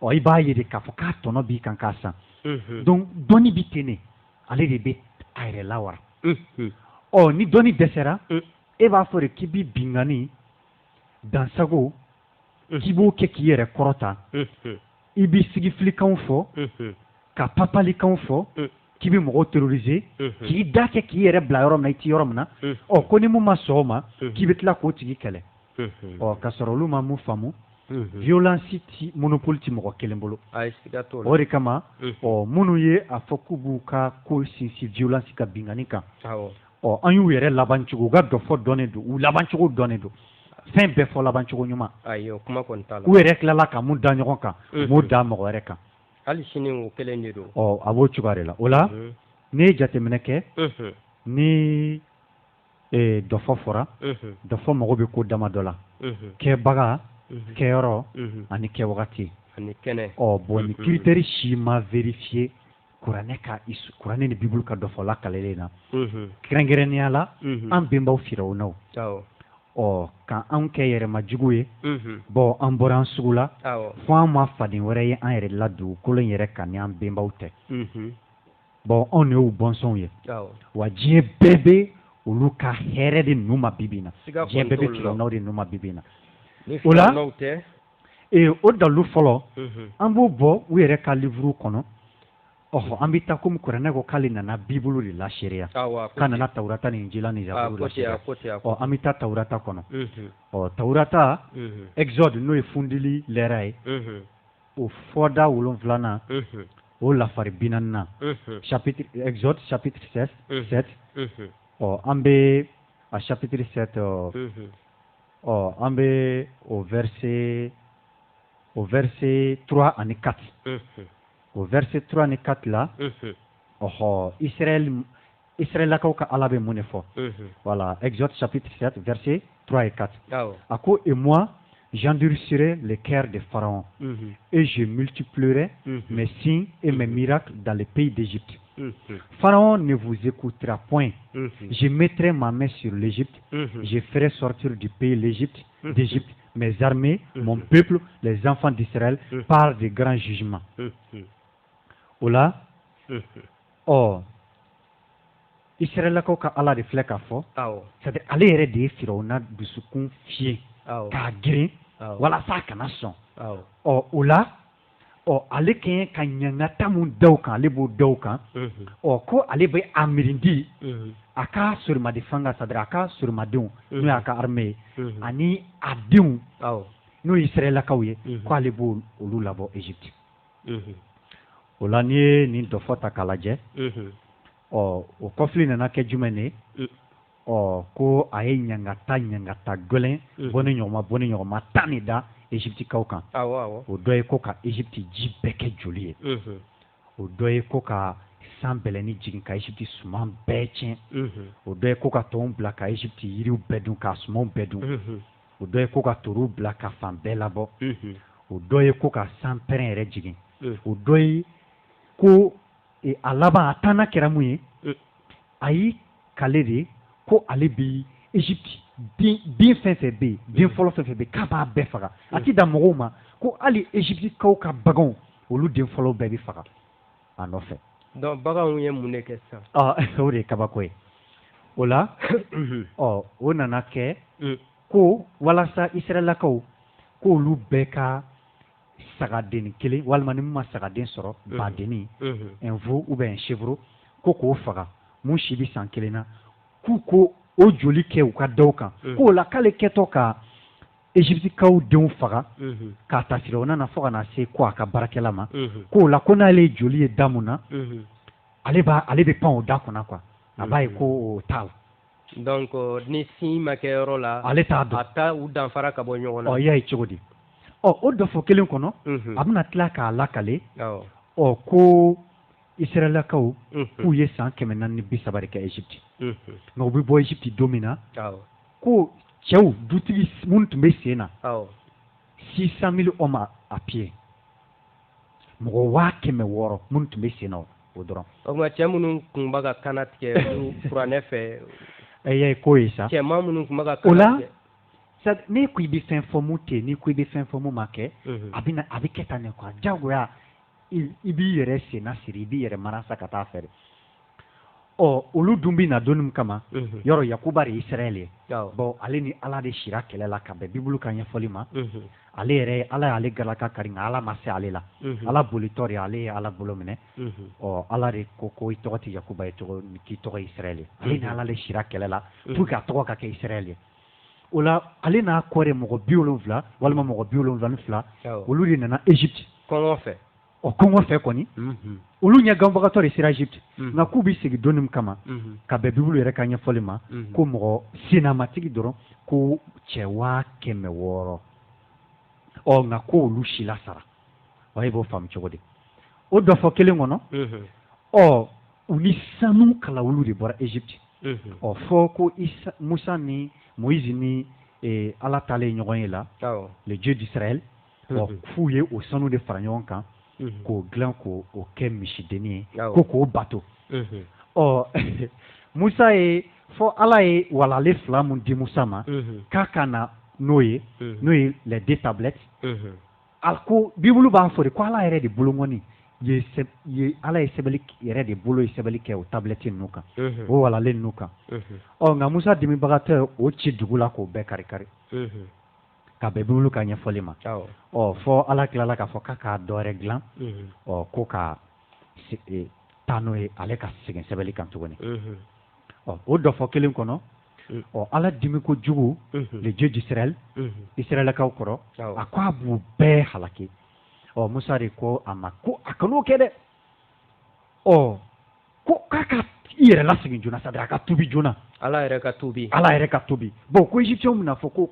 [SPEAKER 3] o i b'a ye de k'a fɔ k'a tɔnɔ b'i kan k'a san donc dɔnni bi ten ne ale de bɛ a yɛrɛ lawara ni dɔnni dɛsɛra e b'a fɔ de k'i b'i bingani dansago k'i b'o kɛ k'i yɛrɛ kɔrɔta i b'i sigifilikanw fɔ ka papalikanw fɔ k'i bɛ mɔgɔw terroriser k'i da kɛ k'i yɛrɛ bila yɔrɔ min na i tɛ yɔrɔ min na ko ni mun ma sɔn o ma k'i bɛ tila k'o tigi kɛlɛ ka sɔrɔ olu ma mun faamu violence ti monopole ti mɔgɔ kelen bolo o de kama minnu ye a fɔ k'u b'u ka ko sinsin violence ka bingani kan an y'u yɛrɛ laban cogo u ka dɔ fɔ dɔnnen don u laban cogo dɔnnen don fɛn bɛɛ fɔ laban cogo ɲuman u yɛrɛ tilala ka mun da ɲɔgɔn kan m'o da mɔgɔ wɛrɛ kan
[SPEAKER 14] hali sini o kelen de don
[SPEAKER 3] a b'o cogoya de la o la n'i ye jateminɛ kɛ ni dɔ fɔ fɔra dɔ fɔ mago bɛ ko dama dɔ la kɛbaga kɛyɔrɔ ani kɛ wagati bon ni critère si ma vérifié kuranɛ ni bibulu ka dɔ fɔla kalelen na kɛrɛnkɛrɛnnenya la an bɛnbaw firawunaw kan anw kɛ yɛrɛma jugu ye bon an bɔra an sugu la fo an ma faden wɛrɛ ye an yɛrɛ la dugukolo in yɛrɛ kan ni an bɛnbaw tɛ bon anw de y'u bɔnsɔnw ye wa diɲɛ bɛɛ bɛ olu ka hɛrɛ de ninnu ma bibi na diɲɛ bɛɛ bɛ firawunaw de ninnu ma bibi na o la o dalu fɔlɔ an b'o bɔ u yɛrɛ ka livre kɔnɔ an bɛ taa komi kuranɛ ko k'ale nana bibulu de laseriya k'a nana tawurata ni injila ni zaburu laseriya an bɛ taa tawurata kɔnɔ tawurata exode n'o ye fundili lɛra ye o fɔda 7 o lafari 40 chapitre exode chapitre 7 an bɛ a chapitre 7 an bɛ au verset 3 ani 4 au verset 3 et 4 là, Israëlakaw ka Ala bɛ mun de fɔ. Voilà, Exode chapitre 7, verset 3 et 4. Ako et moi, j'endurcirai le cœur de Pharaon et je multiplierai mes signes et mes miracles dans le pays d'Égypte. Pharaon ne vous écoutera point. Je mettrai ma main sur l'Égypte. Je ferai sortir du pays d'Égypte mes armées, mon peuple, les enfants d'Israël, par de grands jugements. Ola, Israëlakaw ka Ala de filɛ k'a fɔ, c'est-à-dire ale yɛrɛ de ye Firawuna dusukun fiyɛ k'a girin walasa a kana sɔn. O la, ale kɛɲɛ ka ɲangata mun da u kan, ale b'o da u kan, ko ale bɛ a mirindi a ka sorimaden fanga, c'est-à-dire a ka sorimadenw n'o y'a ka armée ye ani a denw n'o ye Israëlakaw ye ko ale b'o olu labɔ Égypte. O la n'i ye nin dɔ fɔ ta k'a lajɛ o kɔfili nana kɛ jumɛn de ye ko a ye ɲangata gɛlɛn bɔ ni ɲɔgɔnma 10 de da Égyptikaw kan. O dɔ ye ko ka Égypte ji bɛɛ kɛ joli ye, o dɔ ye ko ka san bɛlɛnni jigin ka Égypte suman bɛɛ tiɲɛ, o dɔ ye ko ka tɔnw bila ka Égypte yiriw bɛɛ dun ka sumanw bɛɛ dun, o dɔ ye ko ka toruw bila ka fan bɛɛ labɔ, o dɔ ye ko ka san pɛrɛn yɛrɛ jigin, o dɔ ye ko a laban a tanna kɛra mun ye a y'i kale de ko ale bi Égypte bin fɛn fɛn bɛ yen bin fɔlɔ fɛn fɛn bɛ yen k'a b'a bɛɛ faga a ti da mɔgɔw ma ko hali Égyptikaw ka baganw olu den fɔlɔw bɛɛ bɛ faga a nɔfɛ.
[SPEAKER 14] donc baganw ye mun de kɛ sisan.
[SPEAKER 3] o de ye kabako ye o la o nana kɛ ko walasa Israëlakaw k'olu bɛɛ ka sagaden kelen walima ni min ma sagaden sɔrɔ badenni un veau ou bien un chèvreau ko k'o faga mun si bi san 1 na k'u ko o joli kɛ u ka daw kan k'o la k'ale kɛtɔ ka Égyptikaw denw faga k'a ta Firawuna na fo ka na se ko a ka baarakɛla ma k'o la ko n'ale ye joli ye da mun na ale bɛ pan o da kunna quoi a b'a ye ko o t'a la.
[SPEAKER 14] donc ni sin ma kɛ yɔrɔ la
[SPEAKER 3] ale t'a dɔn
[SPEAKER 14] a ta u danfara ka bɔ ɲɔgɔn na.
[SPEAKER 3] i y'a ye cogo di. o dɔfɔ kelen kɔnɔ a bɛna tila k'a lakale ko Israëlakaw k'u ye san 430 kɛ Égypte nka u bɛ bɔ Égypte don min na ko cɛw dutigi minnu tun bɛ sen na 600 000 hommes à pied mɔgɔ 600,000 minnu tun bɛ sen na o dɔrɔn.
[SPEAKER 14] o tuma cɛ minnu tun bɛ ka kana tigɛ kuranɛ fɛ.
[SPEAKER 3] y'a ye ko ye sa.
[SPEAKER 14] cɛman minnu tun bɛ ka kana tigɛ.
[SPEAKER 3] n'i ko i bɛ fɛn fɔ mun tɛ n'i ko i bɛ fɛn fɔ mun ma kɛ a bɛ kɛ tan de quoi jagoya i b'i yɛrɛ senna siri i b'i yɛrɛ marasa ka taa fɛ. olu dun bɛ na don min kama yɔrɔ Yakuba de ye Israël ye bon ale ni Ala de sira kɛlɛ la ka bɛn Bibulu ka ɲɛfɔli ma ale yɛrɛ Ala y'ale galaka kari nka Ala ma se ale la Ala bolitɔ de ale ye Ala bolo minɛ Ala de ko i tɔgɔ tɛ Yakuba ye k'i tɔgɔ ye Israël ye ale ni Ala de sira kɛlɛ la pour que a tɔgɔ ka kɛ Israël ye. O la ale n'a kɔrɛ mɔgɔ 70 walima mɔgɔ 72 olu de nana Égypte
[SPEAKER 14] kɔngɔ fɛ.
[SPEAKER 3] kɔngɔ fɛ kɔni olu ɲɛganbagatɔ de sera Égypte nka k'u bɛ segin don min kama ka bɛn Bibulu yɛrɛ ka ɲɛfɔli ma ko mɔgɔ sennamatigi dɔrɔn ko cɛ 600,000 nka ko olu si la sara wa i b'o faamu cogo di. o dɔfɔ kelen kɔnɔ u ni sanu kala olu de bɔra Égypte ɔ fɔ ko musa ni moïse ni ala taalen ɲɔgɔn ye la le dieu d'Israël ɔ f'u ye o sanu de fara ɲɔgɔn kan k'o dilan k'o kɛ misidenni ye ko k'o bato ɔ musa ye fɔ ala ye walale 2 mun di musa ma k'a ka na n'o ye les 2 tablettes a ko bibulu b'a fɔ de ko ala yɛrɛ de bolongɔni ala ye sɛbɛnni yɛrɛ de bolo ye sɛbɛnni kɛ o tablette ninnu kan o walalen ninnu kan ɔ nka musa dimibagatɔ o ci dugu la k'o bɛɛ kari-kari ka bɛn bibulu ka ɲɛfɔli ma ɔ fɔ ala tilala k'a fɔ k'a k'a dɔ wɛrɛ dilan ɔ ko ka taa n'o ye ale ka segin sɛbɛnni kan tuguni ɔ o dɔ fɔ kelen kɔnɔ ɔ ala dimi ko jugu le dieu d'Israël Israɛlakaw kɔrɔ a ko a b'u bɛɛ halaki ɔ musa de ko a ma ko a kan'o kɛ dɛ ɔ ko k'a ka i yɛrɛ lasegin joona c'est-à-dire a ka tubi joona
[SPEAKER 14] ala yɛrɛ ka tubi
[SPEAKER 3] bon ko égyptiens bɛna fɔ ko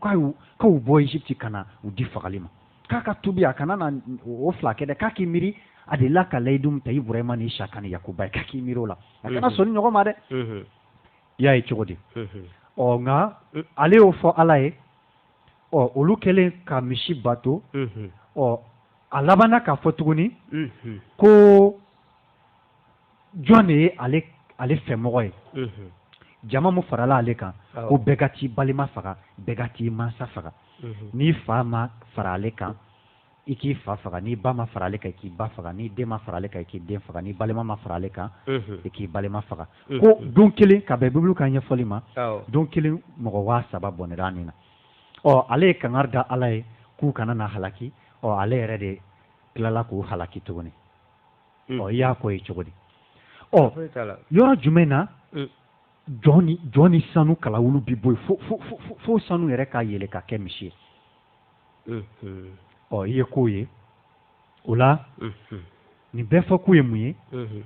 [SPEAKER 3] k'u bɔ Égypte ka na u di fagali ma k'a ka tubi a kana na o 2 kɛ dɛ k'a k'i miiri a de la ka layidu min ta Ibrahima ni Isaka ni Yakuba ye k'a k'i miiri o la a kana sɔn ni ɲɔgɔn ma dɛ i y'a ye cogo di ɔ nka ale y'o fɔ ala ye ɔ olu kɛlen ka misi bato ɔ a labanna k'a fɔ tuguni ko jɔn de ye ale fɛmɔgɔ ye jama mu farala ale kan ko bɛɛ ka t'i balima faga bɛɛ ka t'i mansa faga n'i fa ma fara ale kan i k'i fa faga n'i ba ma fara ale kan i k'i ba faga n'i den ma fara ale kan i k'i den faga n'i balima ma fara ale kan i k'i balima faga ko don kelen ka bɛn bibulu ka ɲɛfɔli ma don kelen mɔgɔ 3,000 bɔnɛra nin na ɔ ale ye kangari da ala ye k'u kana na halaki ɔ ale yɛrɛ de tilala k'u halaki tuguni ɔ i y'a ko ye cogo di ɔ yɔrɔ jumɛn na jɔn ni sanu kalawulu bi bɔ yen fo sanu yɛrɛ ka yɛlɛ ka kɛ misi ye ɔ i ye k'o ye o la nin bɛɛ fɔ k'u ye mun ye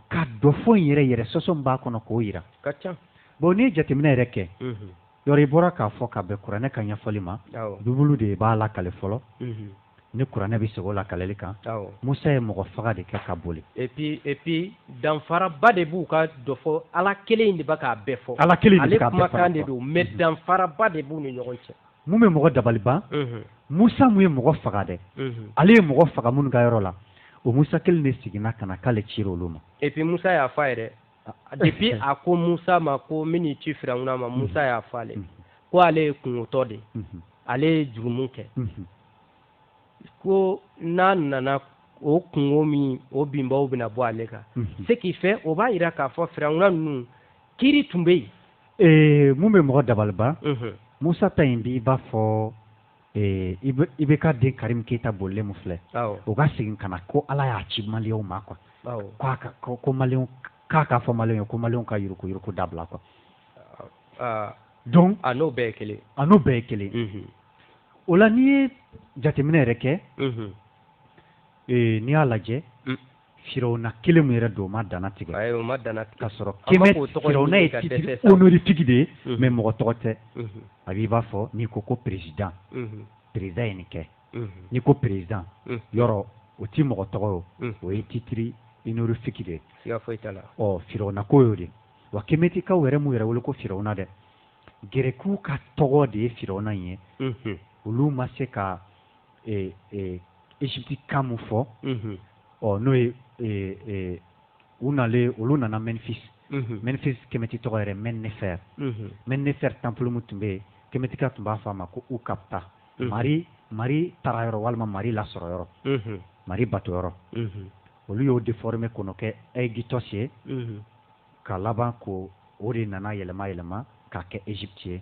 [SPEAKER 3] ka dɔ fɔ in yɛrɛ sɔsɔ min b'a kɔnɔ k'o yira bon n'i ye jateminɛ yɛrɛ kɛ yɔrɔ i bɔra k'a fɔ ka bɛn kuranɛ ka ɲɛfɔli ma bibulu de b'a lakale fɔlɔ ni kuranɛ bɛ segin o lakaleli kan musa ye mɔgɔ faga de kɛ ka boli
[SPEAKER 14] et puis danfaraba de b'u ka dɔ fɔ ala kelen in de b'a k'a bɛɛ fɔ
[SPEAKER 3] ala kelen de b'a
[SPEAKER 14] bɛɛ fɔ ale kumakan de don mais danfaraba de b'u ni ɲɔgɔn cɛ
[SPEAKER 3] mun bɛ mɔgɔ dabali ban musa mun ye mɔgɔ faga dɛ ale ye mɔgɔ faga minnu ka yɔrɔ la o musa kelen de seginna ka na k'ale cira olu ma
[SPEAKER 14] et puis musa y'a fɔ a yɛrɛ depuis a ko musa ma ko n bɛ n'i ci firawuna ma musa y'a fɔ ale ko ale ye kungotɔ de ale ye jurumu kɛ ko n'a nana o kungo min o binbaw bɛna bɔ ale kan ce qui fait o b'a yira k'a fɔ firawuna ninnu kiiri tun bɛ
[SPEAKER 3] yen mun bɛ mɔgɔ dabali ban musa ta in bi i b'a fɔ i bɛ ka den karim keyita bolilen min filɛ o ka segin ka na ko ala y'a ci maliyɛnw ma quoi ko maliyɛnw k'a k'a fɔ maliyɛnw ye ko maliyɛnw ka yuruku dabila quoi donc
[SPEAKER 14] a n'o bɛɛ ye kelen
[SPEAKER 3] o la n'i ye jateminɛ yɛrɛ kɛ n'i y'a lajɛ firawuna kelen min yɛrɛ don o ma dana tigɛ ka sɔrɔ firawuna ye titre honorifique de ye mais mɔgɔ tɔgɔ tɛ a b'i b'a fɔ n'i ko ko président président ye nin kɛ n'i ko président yɔrɔ o ti mɔgɔ tɔgɔ ye o ye titre honorifique de ye ɔ firawuna ko y'o de wa kemetikaw yɛrɛ m'u yɛrɛ wele ko firawuna dɛ gɛrɛkiw ka tɔgɔ de ye firawuna in ye olu ma se ka Égypte kan mun fɔ ɔ n'o ye olu nana Memphis Memphis kɛmɛti tɔgɔ yɛrɛ Mennefer temple mun tun bɛ yen kɛmɛtika tun b'a fɔ a ma ko Ukapta mari taara yɔrɔ walima mari lasɔrɔ yɔrɔ mari bato yɔrɔ olu y'o déformé k'o kɛ Aegyptos ye ka laban ko o de nana yɛlɛma k'a kɛ Égypte ye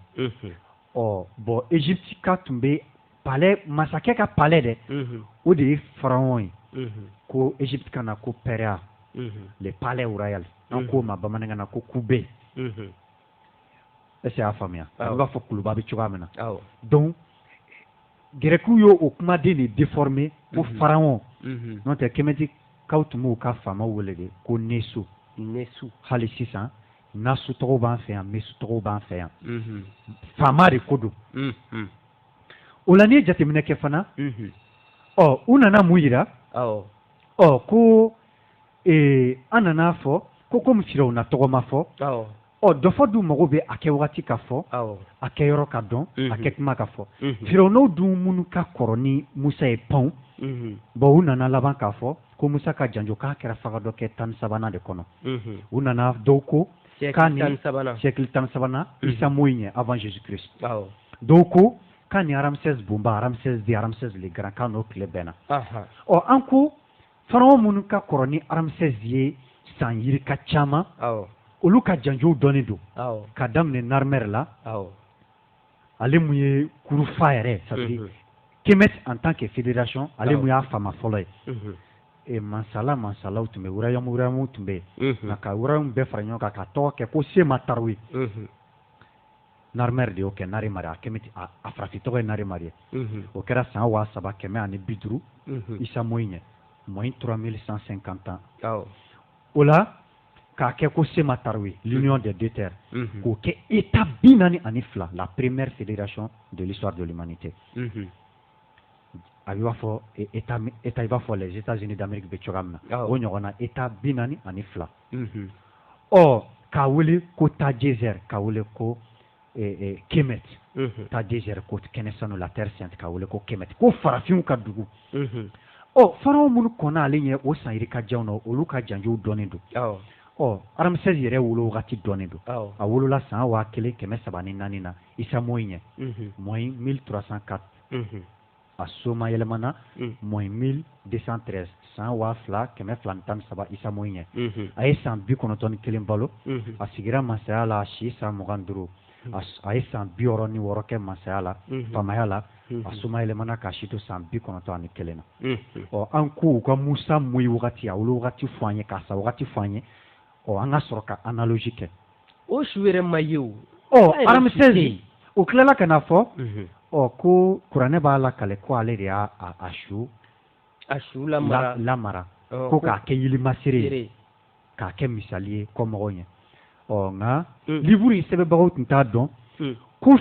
[SPEAKER 3] ɔ bon Égypte ka tun bɛ palais masakɛ ka palais dɛ o de ye pharaon ye ko Égypte ka na ko Pérea le palais royal an k'o ma bamanankan na ko kube est-ce que y'a faamuya a b'a fɔ kuluba bɛ cogoya min na donc gɛrɛkiw y'o o kumaden de déformé ko pharaon n'o tɛ kɛmɛtikaw tun b'u ka faamaw wele de ko Nesu hali sisan Nasu tɔgɔw b'an fɛ yan Mesu tɔgɔw b'an fɛ yan faama de ko don o la n'i ye jateminɛ kɛ fana u nana mun yira ko an nana fɔ ko komi firawuna tɔgɔ ma fɔ dɔ fɔ du mago bɛ a kɛ wagati ka fɔ a kɛ yɔrɔ ka dɔn a kɛ kuma ka fɔ firawunaw dun minnu ka kɔrɔ ni musa ye panw bon u nana laban k'a fɔ ko musa ka janjo k'a kɛra faga dɔ kɛ 13nan de kɔnɔ u nana dɔw ko k'a ni siècle 13 isa moyi ɲɛ avant jésus christ dɔw ko k'a ni ramsès bonba ramsès de ramsès le grand k'a n'o tile bɛnna an ko faraw minnu ka kɔrɔ ni ramsès ye san yirika caman olu ka janjow dɔnnen don ka daminɛ narmer la ale mun ye kurufa yɛrɛ c'est-à-dire Kemet en tant que fédération ale mun y'a fama fɔlɔ ye mansalaw tun bɛ wurayamu tun bɛ yen nka ka wurayamu bɛɛ fara ɲɔgɔn kan ka tɔgɔ kɛ ko sema taroye narmer de y'o kɛ narimari a Kemet a farafin tɔgɔ ye narimari ye o kɛra san 350 isa moyi ɲɛ moins 3150 ans o la k'a kɛ ko sema taroye l'union des deux terres k'o kɛ état 42 la première fédération de l'histoire de l'humanité a b'a fɔ état i b'a fɔ les États-Unis d'Amérique bɛ cogoya min na o ɲɔgɔn na état 42 k'a wele ko Tadjézer k'a wele ko Kemet Tadjézer ko kɛnɛ sanu la terre sainte k'a wele ko Kemet ko farafinw ka dugu faraw minnu kɔnna ale ɲɛ o san yirika janw na olu ka janjow dɔnnen don Ramsès yɛrɛ wolo wagati dɔnnen don a wolola san 1304 na isa moyi ɲɛ moins 1304 a soma yɛlɛmana moins 1213 san 2213 isa moyi ɲɛ a ye san 91 balo a sigira masaya la a si san 25 a ye san 66 kɛ masaya la famaya la a soma yɛlɛmana k'a si to san 91 na an ko u ka musa moyi wagati a wolo wagati fɔ an ye k'a sa wagati fɔ an ye an ka sɔrɔ ka analogie kɛ
[SPEAKER 14] o su yɛrɛ ma ye o
[SPEAKER 3] Ramsès o tilala ka na fɔ ko kuranɛ b'a la kale ko ale de y'a su lamara ko k'a kɛ yilimasere ye k'a kɛ misali ye kɔmɔgɔw ɲɛ nka livre in sɛbɛnbagaw tun t'a dɔn ko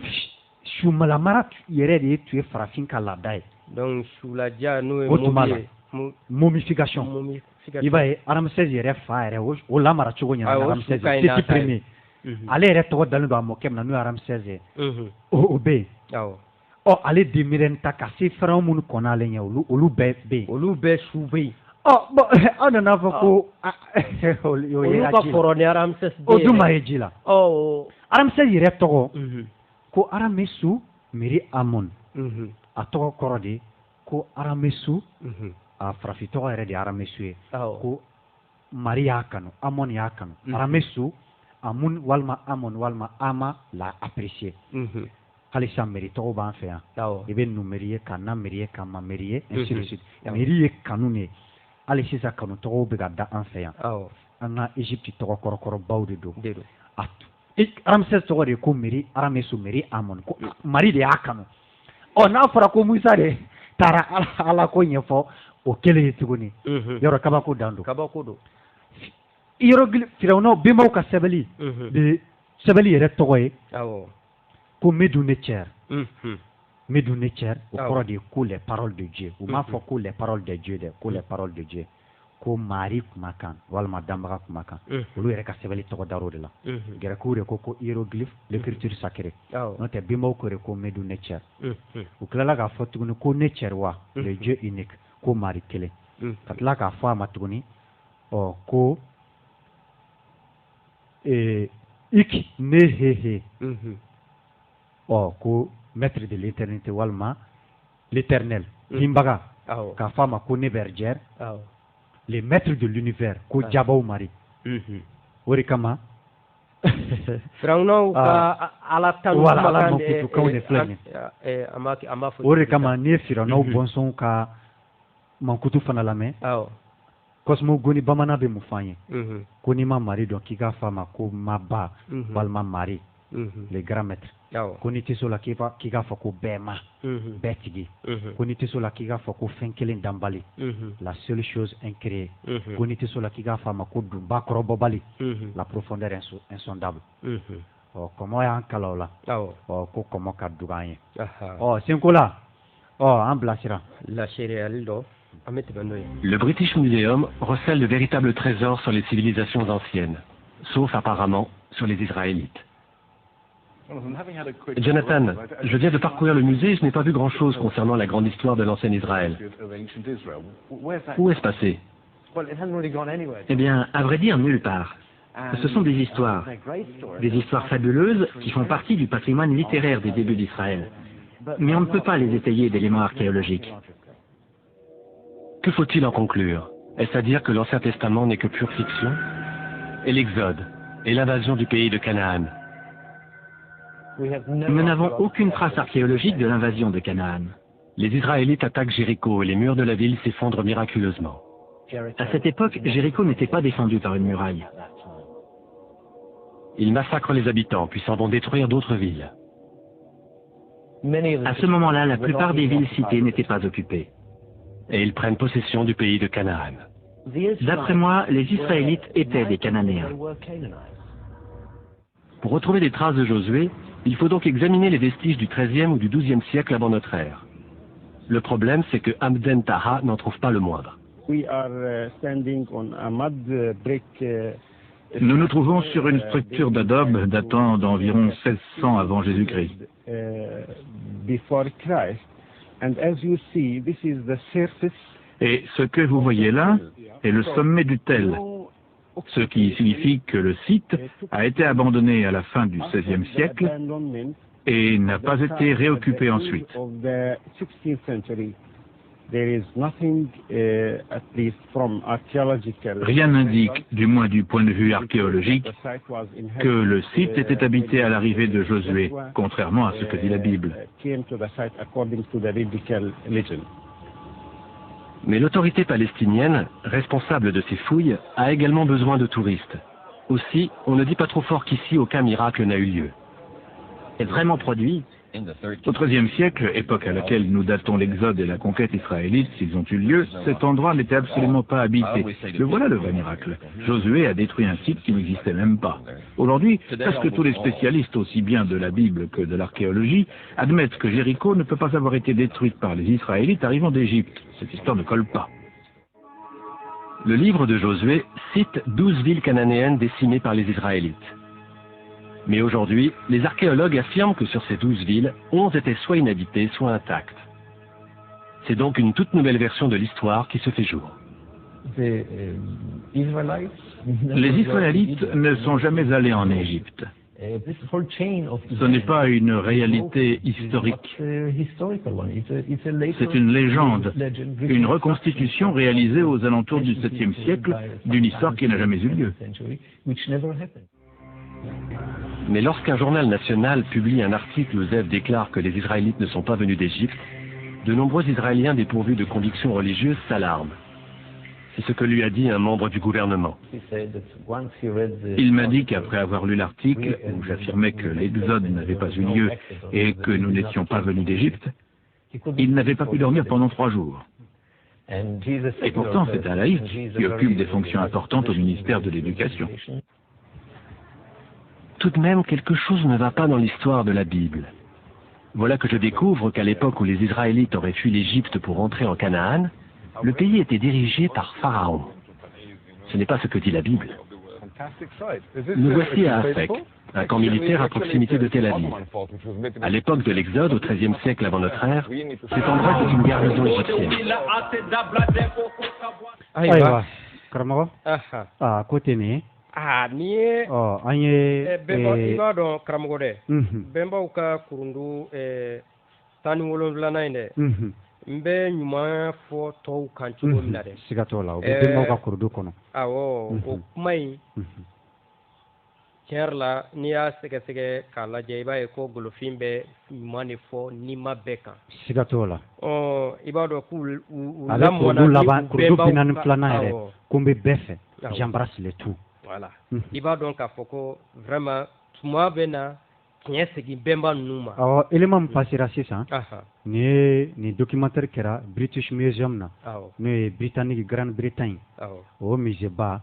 [SPEAKER 3] sumalamara yɛrɛ de ye tun ye farafin ka laada ye
[SPEAKER 14] donc sulaja n'o ye
[SPEAKER 3] o tuma la momification i b'a ye Ramsès yɛrɛ fa yɛrɛ o lamara cogo ɲɛna Ramsès petit premier ale yɛrɛ tɔgɔ dalen don a mɔkɛ min na n'o ye Ramsès ye o bɛ yen ale demirɛn ta ka se fɛrɛw minnu kɔnna ale ɲɛ olu bɛɛ bɛ yen
[SPEAKER 14] olu bɛɛ su bɛ yen
[SPEAKER 3] bon aw nana fɔ ko
[SPEAKER 14] olu ka kɔrɔ ni Ramsès
[SPEAKER 3] o dun ma ye ji la Ramsès yɛrɛ tɔgɔ ko Aramesu Meri Amon a tɔgɔ kɔrɔ de ko Aramesu a farafin tɔgɔ yɛrɛ de Aramesu ye ko Mari y'a kanu Amon y'a kanu Aramesu Amun walima Amon walima Ama l'a apprécié halisa meri tɔgɔ b'an fɛ yan i bɛ numeri ye ka na meri ye ka ma meri ye ainsi de suite meri ye kanu ye hali sisan kanu tɔgɔw bɛ ka da an fɛ yan an ka Égypte tɔgɔ kɔrɔkɔrɔbaw de don Ramsès tɔgɔ de ko meri Aramesu Meri Amon ko Mari de y'a kanu n'a fɔra ko Musa de taara ala ko ɲɛfɔ o kelen ye tuguni yɔrɔ kabako dan don yɔrɔ firawunaw bɛnbaw ka sɛbɛnni sɛbɛnni yɛrɛ tɔgɔ ye ko Medunetcher Medunetcher o kɔrɔ de ko les paroles de Dieu u m'a fɔ ko les paroles de Dieu dɛ ko les paroles de Dieu ko Mari kumakan walima danbaga kumakan olu yɛrɛ ka sɛbɛnni tɔgɔ dar'o de la gɛrɛkiw de ko hiéroglyphe l'écriture sacrée n'o tɛ bɛnbaw ko de ko Medunetcher u tilala k'a fɔ tuguni ko Netcher wa le Dieu unique ko Mari kelen ka tila k'a fɔ a ma tuguni ko ik ne he ko maître de l'éternité walima l'éternel himbaga k'a fɔ a ma ko Neberger le maître de l'univers ko Jabaw Mari o de kama
[SPEAKER 14] firawunaw ka ala tanu
[SPEAKER 3] ala mankutukanw de filɛ nin ye o de kama n'i ye firawunaw bɔnsɔnw ka mankutu fana lamɛn cosmogoni bamanan bɛ mun fɔ an ye ko n'i ma Mari dɔn k'i k'a fɔ a ma ko Maba walima Mari le grand maître ko n'i tɛ so la k'i k'a fɔ ko bɛɛma bɛɛ tigi ko n'i tɛ so la k'i k'a fɔ ko fɛn kelen danbali la seule chose incréée ko n'i tɛ so la k'i k'a fɔ a ma ko dunba kɔrɔbɔbali la profondeur insondable kɔmɔ y'an kalan o la ko kɔmɔ ka dugu an ye senko la an bilasira
[SPEAKER 14] lasereyali dɔ an bɛ tɛmɛ n'o ye.
[SPEAKER 15] Le British Museum recèle de véritables trésors sur les civilisations anciennes, sauf apparemment sur les Israélites. Jonathan, je viens de parcourir le musée et je n'ai pas vu grand-chose concernant la grande histoire de l'ancien Israël. Où est-ce passé?
[SPEAKER 16] Eh bien, à vrai dire, nulle part. Ce sont des histoires fabuleuses qui font partie du patrimoine littéraire des débuts d'Israël. Mais on ne peut pas les étayer d'éléments archéologiques.
[SPEAKER 15] Que faut-il en conclure? Est-ce à dire que l'Ancien Testament n'est que pure fiction? Et l'Exode, et l'invasion du pays de Canaan?
[SPEAKER 16] Nous n'avons aucune trace archéologique de l'invasion de Canaan.
[SPEAKER 15] Les Israélites attaquent Jéricho et les murs de la ville s'effondrent miraculeusement.
[SPEAKER 16] À cette époque, Jéricho n'était pas défendu par une muraille.
[SPEAKER 15] Ils massacrent les habitants, puis s'en vont détruire d'autres villes.
[SPEAKER 16] À ce moment-là, la plupart des villes citées n'étaient pas occupées.
[SPEAKER 15] Et ils prennent possession du pays de Canaan.
[SPEAKER 16] D'après moi, les Israélites étaient des Cananéens.
[SPEAKER 15] Pour retrouver des traces de Josué, il faut donc examiner les vestiges du XIIIe ou du XIIe siècle avant notre ère. Le problème, c'est que Hamden Taha n'en trouve pas le moindre.
[SPEAKER 17] Nous nous trouvons sur une structure d'adobe datant d'environ 1600 avant Jésus-Christ. Et ce que vous voyez là est le sommet du tel, ce qui signifie que le site a été abandonné à la fin du XVIe siècle et n'a pas été réoccupé ensuite. Rien n'indique, du moins du point de vue archéologique, que le site était habité à l'arrivée de Josué, contrairement à ce que dit la Bible.
[SPEAKER 15] Mais l'autorité palestinienne, responsable de ces fouilles, a également besoin de touristes. Aussi, on ne dit pas trop fort qu'ici aucun miracle n'a eu lieu.
[SPEAKER 16] C'est vraiment produit.
[SPEAKER 17] Au XIIIe siècle, époque à laquelle nous datons l'Exode et la conquête israélite, s'ils ont eu lieu, cet endroit n'était absolument pas habité. Le voilà le vrai miracle. Josué a détruit un site qui n'existait même pas. Aujourd'hui, presque tous les spécialistes, aussi bien de la Bible que de l'archéologie, admettent que Jéricho ne peut pas avoir été détruite par les Israélites arrivant d'Égypte. Cette histoire ne colle pas.
[SPEAKER 15] Le livre de Josué cite 12 villes cananéennes décimées par les Israélites. Mais aujourd'hui, les archéologues affirment que sur ces 12 villes, 11 étaient soit inhabitées, soit intactes. C'est donc une toute nouvelle version de l'histoire qui se fait jour.
[SPEAKER 17] Les Israélites ne sont jamais allés en Égypte. Ce n'est pas une réalité historique. C'est une légende, une reconstitution réalisée aux alentours du 7e siècle d'une histoire qui n'a jamais eu lieu.
[SPEAKER 15] Mais lorsqu'un journal national publie un article où Zev déclare que les Israélites ne sont pas venus d'Égypte, de nombreux Israéliens dépourvus de convictions religieuses s'alarment. C'est ce que lui a dit un membre du gouvernement.
[SPEAKER 17] Il m'a dit qu'après avoir lu l'article où j'affirmais que l'Exode n'avait pas eu lieu et que nous n'étions pas venus d'Égypte, il n'avait pas pu dormir pendant 3 jours. Et pourtant, c'est un laïc qui occupe des fonctions importantes au ministère de l'Éducation.
[SPEAKER 15] Tout de même, quelque chose ne va pas dans l'histoire de la Bible. Voilà que je découvre qu'à l'époque où les Israélites auraient fui l'Égypte pour rentrer en Canaan, le pays était dirigé par Pharaon. Ce n'est pas ce que dit la Bible. Nous voici à Afek, un camp militaire à proximité de Tel Aviv. À l'époque de l'Exode, au XIIIe siècle avant notre ère, cet endroit était une garnison égyptienne.
[SPEAKER 14] Ni ye bɛnbaw i b'a dɔn karamɔgɔ dɛ bɛnbaw ka kurundu 17nan in dɛ n bɛ ɲuman fɔ tɔw kan cogo min na dɛ
[SPEAKER 3] siga t'o la o bɛ bɛnbaw ka kurundu kɔnɔ
[SPEAKER 14] awɔ o kuma in tiɲɛ yɛrɛ la n'i y'a sɛgɛsɛgɛ k'a lajɛ i b'a ye ko golofin bɛ ɲuman de fɔ n'i ma bɛɛ kan
[SPEAKER 3] siga t'o la
[SPEAKER 14] i b'a dɔn k'u
[SPEAKER 3] lamɔna ni kurundu 42nan yɛrɛ ko n bɛ bɛɛ fɛ j'embrasse les tout.
[SPEAKER 14] Voilà. I b'a dɔn k'a fɔ ko vraiment tuma bɛ na tiɲɛ segin bɛnba ninnu ma.
[SPEAKER 3] Awɔ élément min passera sisan ni ye nin documentaire kɛra British Museum na n'o ye Britannique Grande Bretagne o musée ba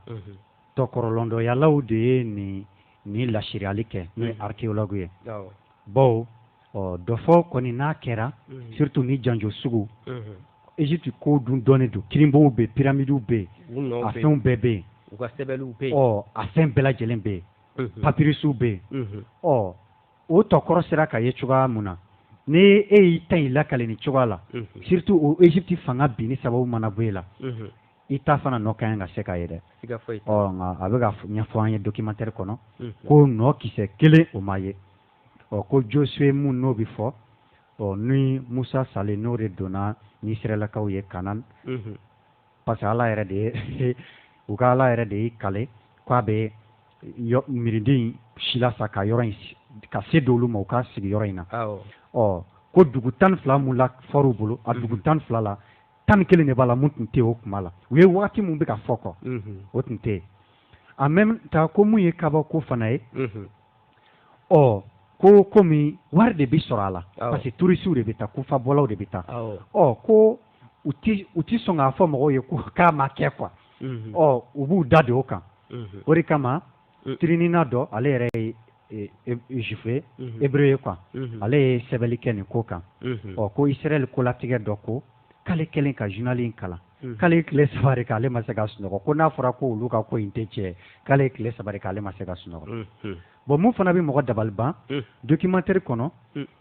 [SPEAKER 3] tɔkɔrɔlɔn dɔ yalaw de ye nin lasiriyali kɛ n'o ye archéologue ye bawo dɔ fɔ kɔni n'a kɛra surtout ni janjo sugu Égypte ko dun dɔnnen don kirinbonw bɛ yen pyramides bɛ yen a fɛnw bɛɛ bɛ yen.
[SPEAKER 14] U ka sɛbɛnniw bɛ yen
[SPEAKER 3] a fɛn bɛɛ lajɛlen bɛ yen papyrusw bɛ yen ɔ o tɔkɔrɔ sera ka ye cogoya mun na ni e y'i ta in lakale ni cogoya la surtout o Égypte fanga binni sababu mana bɔ e la i ta fana nɔ ka ɲi ka se k'a ye dɛ nka a bɛ ka ɲɛfɔ an ye documentaire kɔnɔ ko nɔ kisɛ kelen o ma ye ko Josué mun n'o bɛ fɔ ni Musa salen n'o de donna ni Israɛlakaw ye Kanani parce que Ala yɛrɛ de ye u ka Ala yɛrɛ de y'i kale k'a bɛ mirindi si la sa ka yɔrɔ in ka se d'olu ma u ka sigi yɔrɔ in na ko dugu 12 mun la fɔr'u bolo a dugu 12 la 11 de b'a la mun tun tɛ o kuma la u ye wagati mun bɛ ka fɔ kɔ o tun tɛ yen en même temps ko mun ye kabako fana ye ko komi wari de bɛ sɔrɔ a la parce que touristes de bɛ taa kofabɔlaw de bɛ taa ko u ti sɔn k'a fɔ mɔgɔw ye ko k'a ma kɛ quoi u b'u da de o kan o de kama tirinina dɔ ale yɛrɛ ye juif ye hébreu ye quoi ale ye sɛbɛnni kɛ nin ko kan ko Israël kolatigɛ dɔ ko k'ale kɛlen ka journal in kalan k'ale tile 3 de kɛ ale ma se ka sunɔgɔ ko n'a fɔra ko olu ka ko in tɛ tiɲɛ k'ale tile 3 de kɛ ale ma se ka sunɔgɔ bon mun fana bɛ mɔgɔ dabali ban documentaire kɔnɔ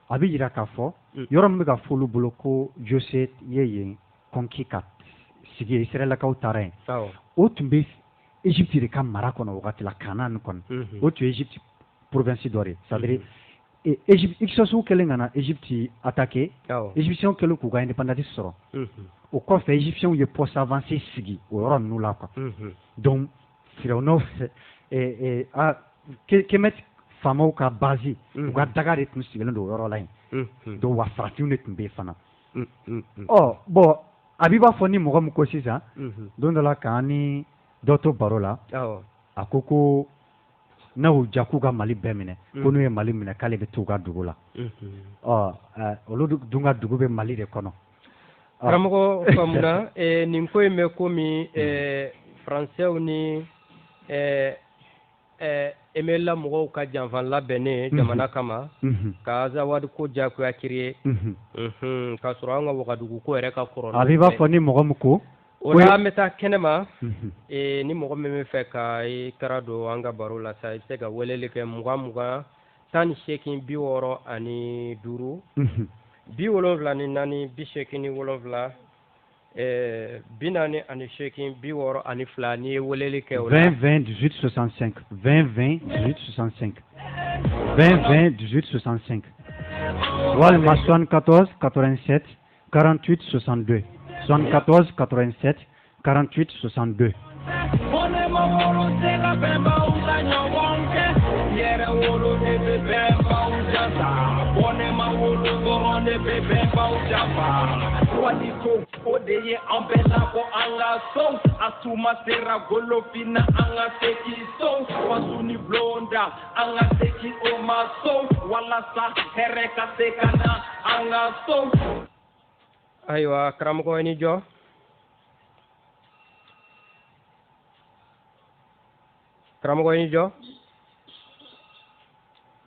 [SPEAKER 3] a bɛ yira k'a fɔ yɔrɔ min bɛ ka fɔ olu bolo ko Joseph ye yen conquis ka sigi Israëlakaw taara yen o tun bɛ Égypte de ka mara kɔnɔ wagati la Kanani kɔnɔ o tun ye Égypte province dɔ de c'est à dire Hyksos kɛlen ka na Égypte attaquer Égyptiens kɛlen k'u ka indépendance sɔrɔ o kɔfɛ Égyptiens ye poste avancé sigi o yɔrɔ ninnu la quoi donc Firawunaw Kemet faamaw ka base u ka daga de tun sigilen don o yɔrɔ la yen donc wa farafinw de tun bɛ yen fana bon a b'i b'a fɔ ni mɔgɔ min ko sisan don dɔ la k'an ni dɔ to baro la a ko n'u ja k'u ka Mali bɛɛ minɛ ko n'u ye Mali minɛ k'ale bɛ t'u ka dugu la olu dun ka dugu bɛ Mali de kɔnɔ
[SPEAKER 14] karamɔgɔ faamuna nin ko in bɛ komi Français ni emela mɔgɔw ka janfan labɛnnen jamana kama ka Azawadi ko jagoya créer k'a sɔrɔ an ka Wagadugu ko yɛrɛ ka kɔrɔ a b'i b'a fɔ ni mɔgɔ min ko o la an bɛ taa kɛnɛma ni mɔgɔ min bɛ fɛ ka i taara don an ka baro la sa i bɛ se ka weleli kɛ 20 18 65 ani 5 74 ni 4 87 Binani ani 8 60 ani 2 ni ye weleli kɛ o la 20 20 18 65 20 20 18 65 20 20 18 65 walima 74 87 48 62 74 87 48 62 Ayiwa karamɔgɔ ni jɔ karamɔgɔ ni jɔ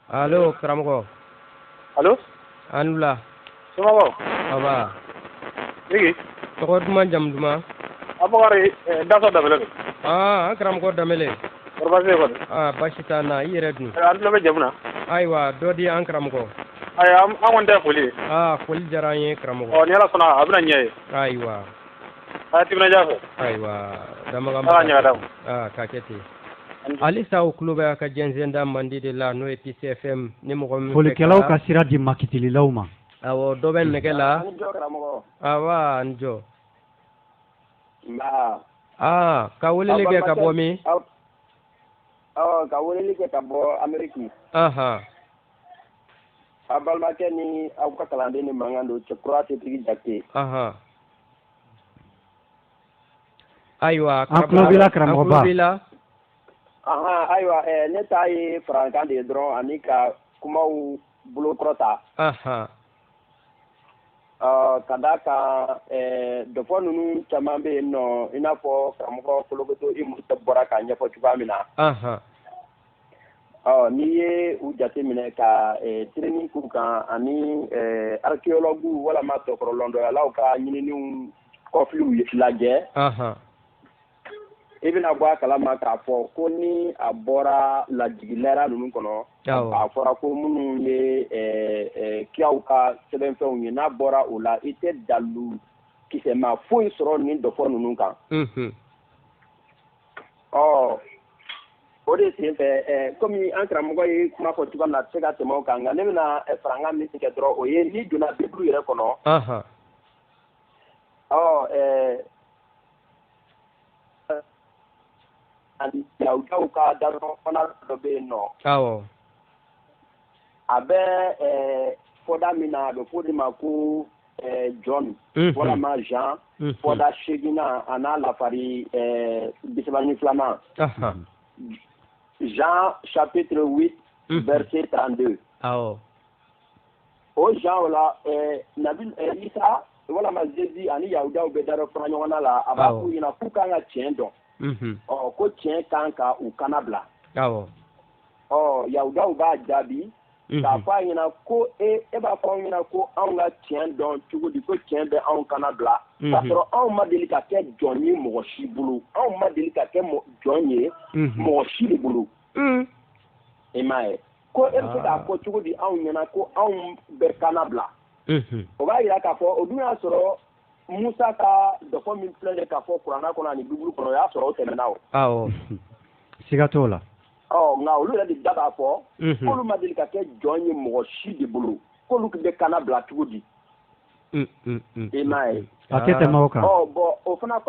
[SPEAKER 14] allo karamɔgɔ
[SPEAKER 18] allo
[SPEAKER 14] anula
[SPEAKER 18] somɔgɔw
[SPEAKER 14] aba
[SPEAKER 18] nigi
[SPEAKER 14] tɔgɔ duman jamu duman
[SPEAKER 18] abubakari daso damele
[SPEAKER 14] an karamɔgɔ damele
[SPEAKER 18] kɔrɔbasi kɔni
[SPEAKER 14] basi t'an na i yɛrɛ dun
[SPEAKER 18] an tulo bɛ jamu na
[SPEAKER 14] ayiwa dɔ di an karamɔgɔ
[SPEAKER 18] ayiwa an kɔni tɛ foli
[SPEAKER 14] foli diyara an ye karamɔgɔ
[SPEAKER 18] ni ala sɔnna a bɛna ɲɛ ye
[SPEAKER 14] ayiwa
[SPEAKER 18] a timinaja fɛ
[SPEAKER 14] ayiwa damaga
[SPEAKER 18] ala ɲaga
[SPEAKER 14] k'a kɛ ten halisa o tulo bɛ a ka jɛnsɛn da mandi de la n'o ye PCFM ni mɔgɔ min
[SPEAKER 3] folikɛlaw ka sira di makitililaw ma
[SPEAKER 14] awɔ dɔ bɛ nɛgɛ la awa n jɔ ka weleli kɛ ka bɔ min
[SPEAKER 19] ka weleli kɛ ka bɔ Amérique a balimakɛ ni aw ka kalanden ni mankan don cɛkura Setigi Jakite
[SPEAKER 14] ayiwa
[SPEAKER 3] an tulo b'i la karamɔgɔba
[SPEAKER 19] ayiwa ne ta ye farankan de ye dɔrɔn ani ka kumaw bolokɔrɔta ka da kan dɔfɔ ninnu caman bɛ yen nɔ i n'a fɔ karamɔgɔ Kolokoto Imusa bɔra k'a ɲɛfɔ cogoya min na n'i ye u jateminɛ ka training k'u kan ani archéologue walama tɔkɔrɔlɔndɔyalaw ka ɲininiw kɔfiliw lajɛ i bɛna bɔ a kalama k'a fɔ ko ni a bɔra lajigilɛra ninnu kɔnɔ a fɔra ko minnu ye kiyaw ka sɛbɛnfɛnw ye n'a bɔra o la i tɛ dalu kisɛma foyi sɔrɔ nin dɔfɔ ninnu kan o de sen fɛ komi an karamɔgɔ ye kuma fɔ cogoya min na a tɛ se ka tɛmɛ o kan nka ne bɛna faranga min kɛ dɔrɔn o ye n'i donna bibulu yɛrɛ kɔnɔ ani yawudaw ka dayɔrɔ fana dɔ bɛ yen nɔ a bɛ fɔda min na a bɛ fɔ de ma ko John walama Jean fɔda 8 a n'a lafari 32 Jean chapitre 8 verset 32 o Jean o la Nabi Isa walama Jésus ani yawudaw bɛ dayɔrɔ fara ɲɔgɔn na la a b'a f'u ɲɛna k'u kan ka tiɲɛ dɔn ko tiɲɛ kan ka u kana bila yawudaw b'a jaabi k'a fɔ a ɲɛna ko e b'a fɔ anw ɲɛna ko anw ka tiɲɛ dɔn cogo di ko tiɲɛ bɛ anw kana bila k'a sɔrɔ anw ma deli ka kɛ jɔn ye mɔgɔ si bolo anw ma deli ka kɛ jɔn ye mɔgɔ si de bolo i m'a ye ko e bɛ se k'a fɔ cogo di anw ɲɛna ko anw bɛ kana bila o b'a yira k'a fɔ o dun y'a sɔrɔ Musa ka dɔfɔ min filɛ k'a fɔ kuranna kɔnɔ ani bibulu kɔnɔ o y'a sɔrɔ o tɛmɛna o
[SPEAKER 3] siga t'o la
[SPEAKER 19] nka olu yɛrɛ de da k'a fɔ k'olu ma deli ka kɛ jɔn ye mɔgɔ si de bolo k'olu bɛ kana bila cogo di i m'a ye
[SPEAKER 3] a tɛ tɛmɛ o kan
[SPEAKER 19] bɔn o fana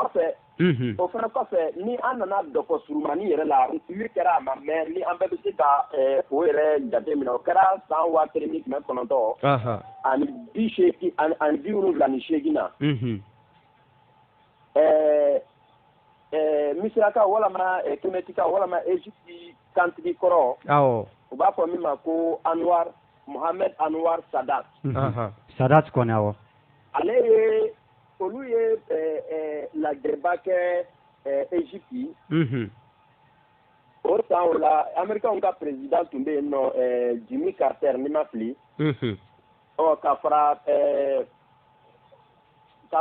[SPEAKER 19] kɔfɛ ni an nana dɔfɔ surumani yɛrɛ la min kɛra a ma mɛn ni an bɛɛ bɛ se ka o yɛrɛ jate minɛ o kɛra san 1900 ani 78 na misiraka walama kɛmɛtika walama Egypte kantigi kɔrɔ u b'a fɔ min ma ko Mohamed Anwar Sadat
[SPEAKER 3] Sadat kɔni awɔ
[SPEAKER 19] ale ye olu ye lajɛba kɛ Egypte o san o la Américains ka président tun bɛ yen nɔ Jimmy Carter ni ma fili ka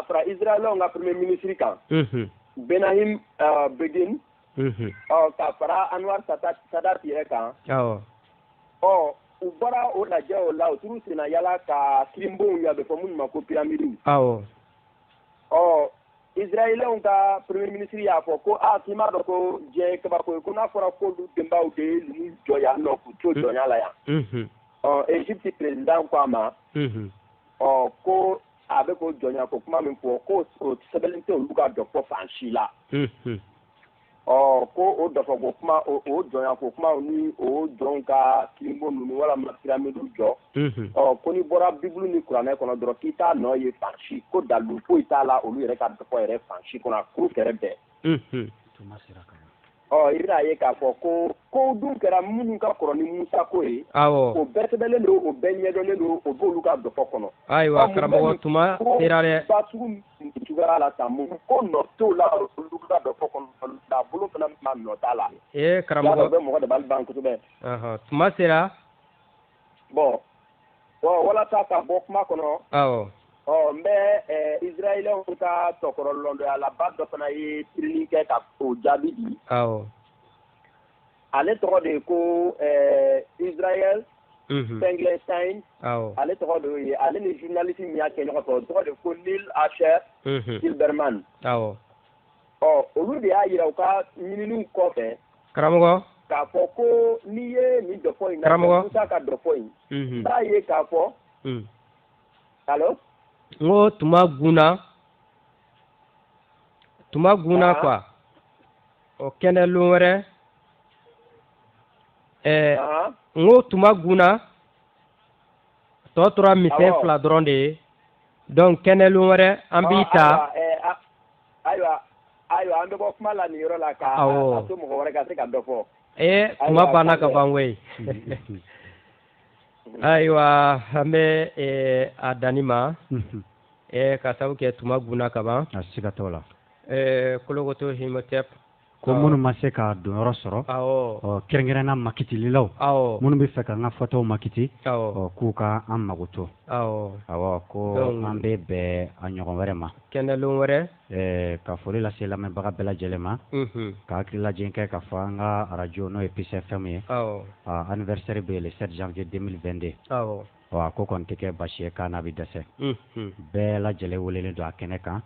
[SPEAKER 19] fara Israël ka premier ministre kan Benahim Begin ka fara Anwar Sadat yɛrɛ kan u bɔra o lajɛ o la u turu senna yala ka kirinbonw ye a bɛ fɔ minnu ma ko pyramides Israël ka premier ministre y'a fɔ ko k'i m'a dɔn ko diɲɛ kabako ye ko n'a fɔra k'olu denbaw de ye ninnu jɔ yan nɔ k'u to jɔnya la yan Egypte président ko a ma ko a bɛ k'o jɔnya ko kuma min fɔ ko o sɛbɛnlen tɛ olu ka dɔfɔ fan si la ko o dɔfɔ ko kuma o jɔnya ko kuma ni o jɔnw ka kirimbo ninnu walama piramidu jɔ ko ni bɔra bibulu ni kuranɛ kɔnɔ dɔrɔn k'i t'a nɔ ye fan si ko dalu foyi t'a la olu yɛrɛ ka dɔfɔ yɛrɛ fan si kɔnɔ a kuru kɛrɛ bɛɛ i bɛna ye k'a fɔ ko dun kɛra minnu ka kɔrɔ ni Musa ko ye o bɛɛ sɛbɛnlen don o bɛɛ ɲɛdɔnlen don o b'olu ka dɔfɔ kɔnɔ
[SPEAKER 14] ayiwa karamɔgɔ tuma sera dɛ
[SPEAKER 19] basugu cogoya la tan mun ko nɔ t'o la olu ka dɔfɔ kɔnɔ a bolo fana ma nɔ t'a la
[SPEAKER 14] karamɔgɔ
[SPEAKER 19] bɛ mɔgɔ de b'ale ban kosɛbɛ
[SPEAKER 14] tuma sera
[SPEAKER 19] walasa ka bɔ kuma kɔnɔ n bɛ Israël ka tɔkɔrɔ lɔndɔyalaba dɔ fana ye tirini kɛ ka o jaabi di ale tɔgɔ de ye ko Israël Finkelstein ale tɔgɔ de ye ale ni journaliste min y'a kɛ ɲɔgɔn fɛ o tɔgɔ de ko Neil Asher Silberman olu de y'a yira u ka ɲininiw kɔfɛ
[SPEAKER 14] karamɔgɔ
[SPEAKER 19] k'a fɔ ko n'i ye nin dɔfɔ in na Musa ka dɔfɔ in b'a ye k'a fɔ allo
[SPEAKER 14] n ko tuma gunna quoi o kɛnɛlon wɛrɛ n ko tuma gunna tɔ tora misɛn 2 dɔrɔn de ye donc kɛnɛlon wɛrɛ an b'i ta
[SPEAKER 19] ayiwa an bɛ bɔ kuma la nin yɔrɔ la ka to mɔgɔ wɛrɛ ka se ka dɔ fɔ
[SPEAKER 14] tuma banna ka ban koyi ayiwa an bɛ a danni ma ka sabu kɛ tuma gunna ka ban
[SPEAKER 3] a siga t'o la
[SPEAKER 14] Kologoto Himotep
[SPEAKER 3] ko minnu ma se ka don yɔrɔ sɔrɔ kɛrɛnkɛrɛnna makitililaw minnu bɛ fɛ ka n ka fɔtaw makiti k'u ka an mago to awɔ ko an bɛ bɛn a ɲɔgɔn wɛrɛ ma
[SPEAKER 14] kɛnɛlon wɛrɛ
[SPEAKER 3] ka foli lase lamɛnbaga bɛɛ lajɛlen ma ka hakililajɛ kɛ ka fɔ an ka arajo n'o ye Peace FM ye anniversaire bɛ le 7 janvier 2022 a ko kɔni tɛ kɛ basi ye k'a n'a bɛ dɛsɛ bɛɛ lajɛlen welelen don a kɛnɛ kan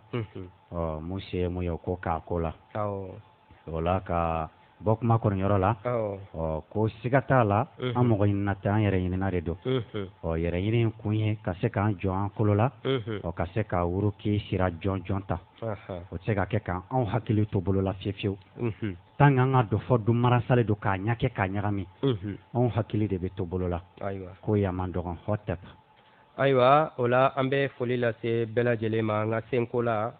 [SPEAKER 3] mun se ye mun ye o ko k'a ko la o la ka bɔ kuma kɔniyɔrɔ la ko siga t'a la an mɔgɔ ɲinina tɛ an yɛrɛ ɲinina de don yɛrɛ ɲini kun ye ka se k'an jɔ an kolo la ka se ka wuruki sira jɔn ta o tɛ se ka kɛ k'an hakili to bolo la fiyewu tant an ka dɔ fɔ dun marasale don k'a ɲɛ kɛ k'a ɲagami anw hakili de bɛ to bolo la ko yaman dɔgɔn hɔtɛp
[SPEAKER 14] ayiwa o la an bɛ foli lase bɛɛ lajɛlen ma an ka senko la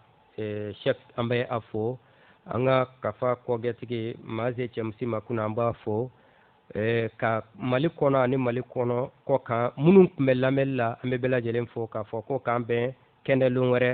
[SPEAKER 14] chef an bɛ a fo an ka kafa kɔgɛtigi Maze Cɛmisi Makuna an b'a fo ka Mali kɔnɔ ani Mali kɔnɔ kɔ kan minnu tun bɛ lamɛnni la an bɛ bɛɛ lajɛlen fo k'a fɔ ko k'an bɛn kɛnɛlon wɛrɛ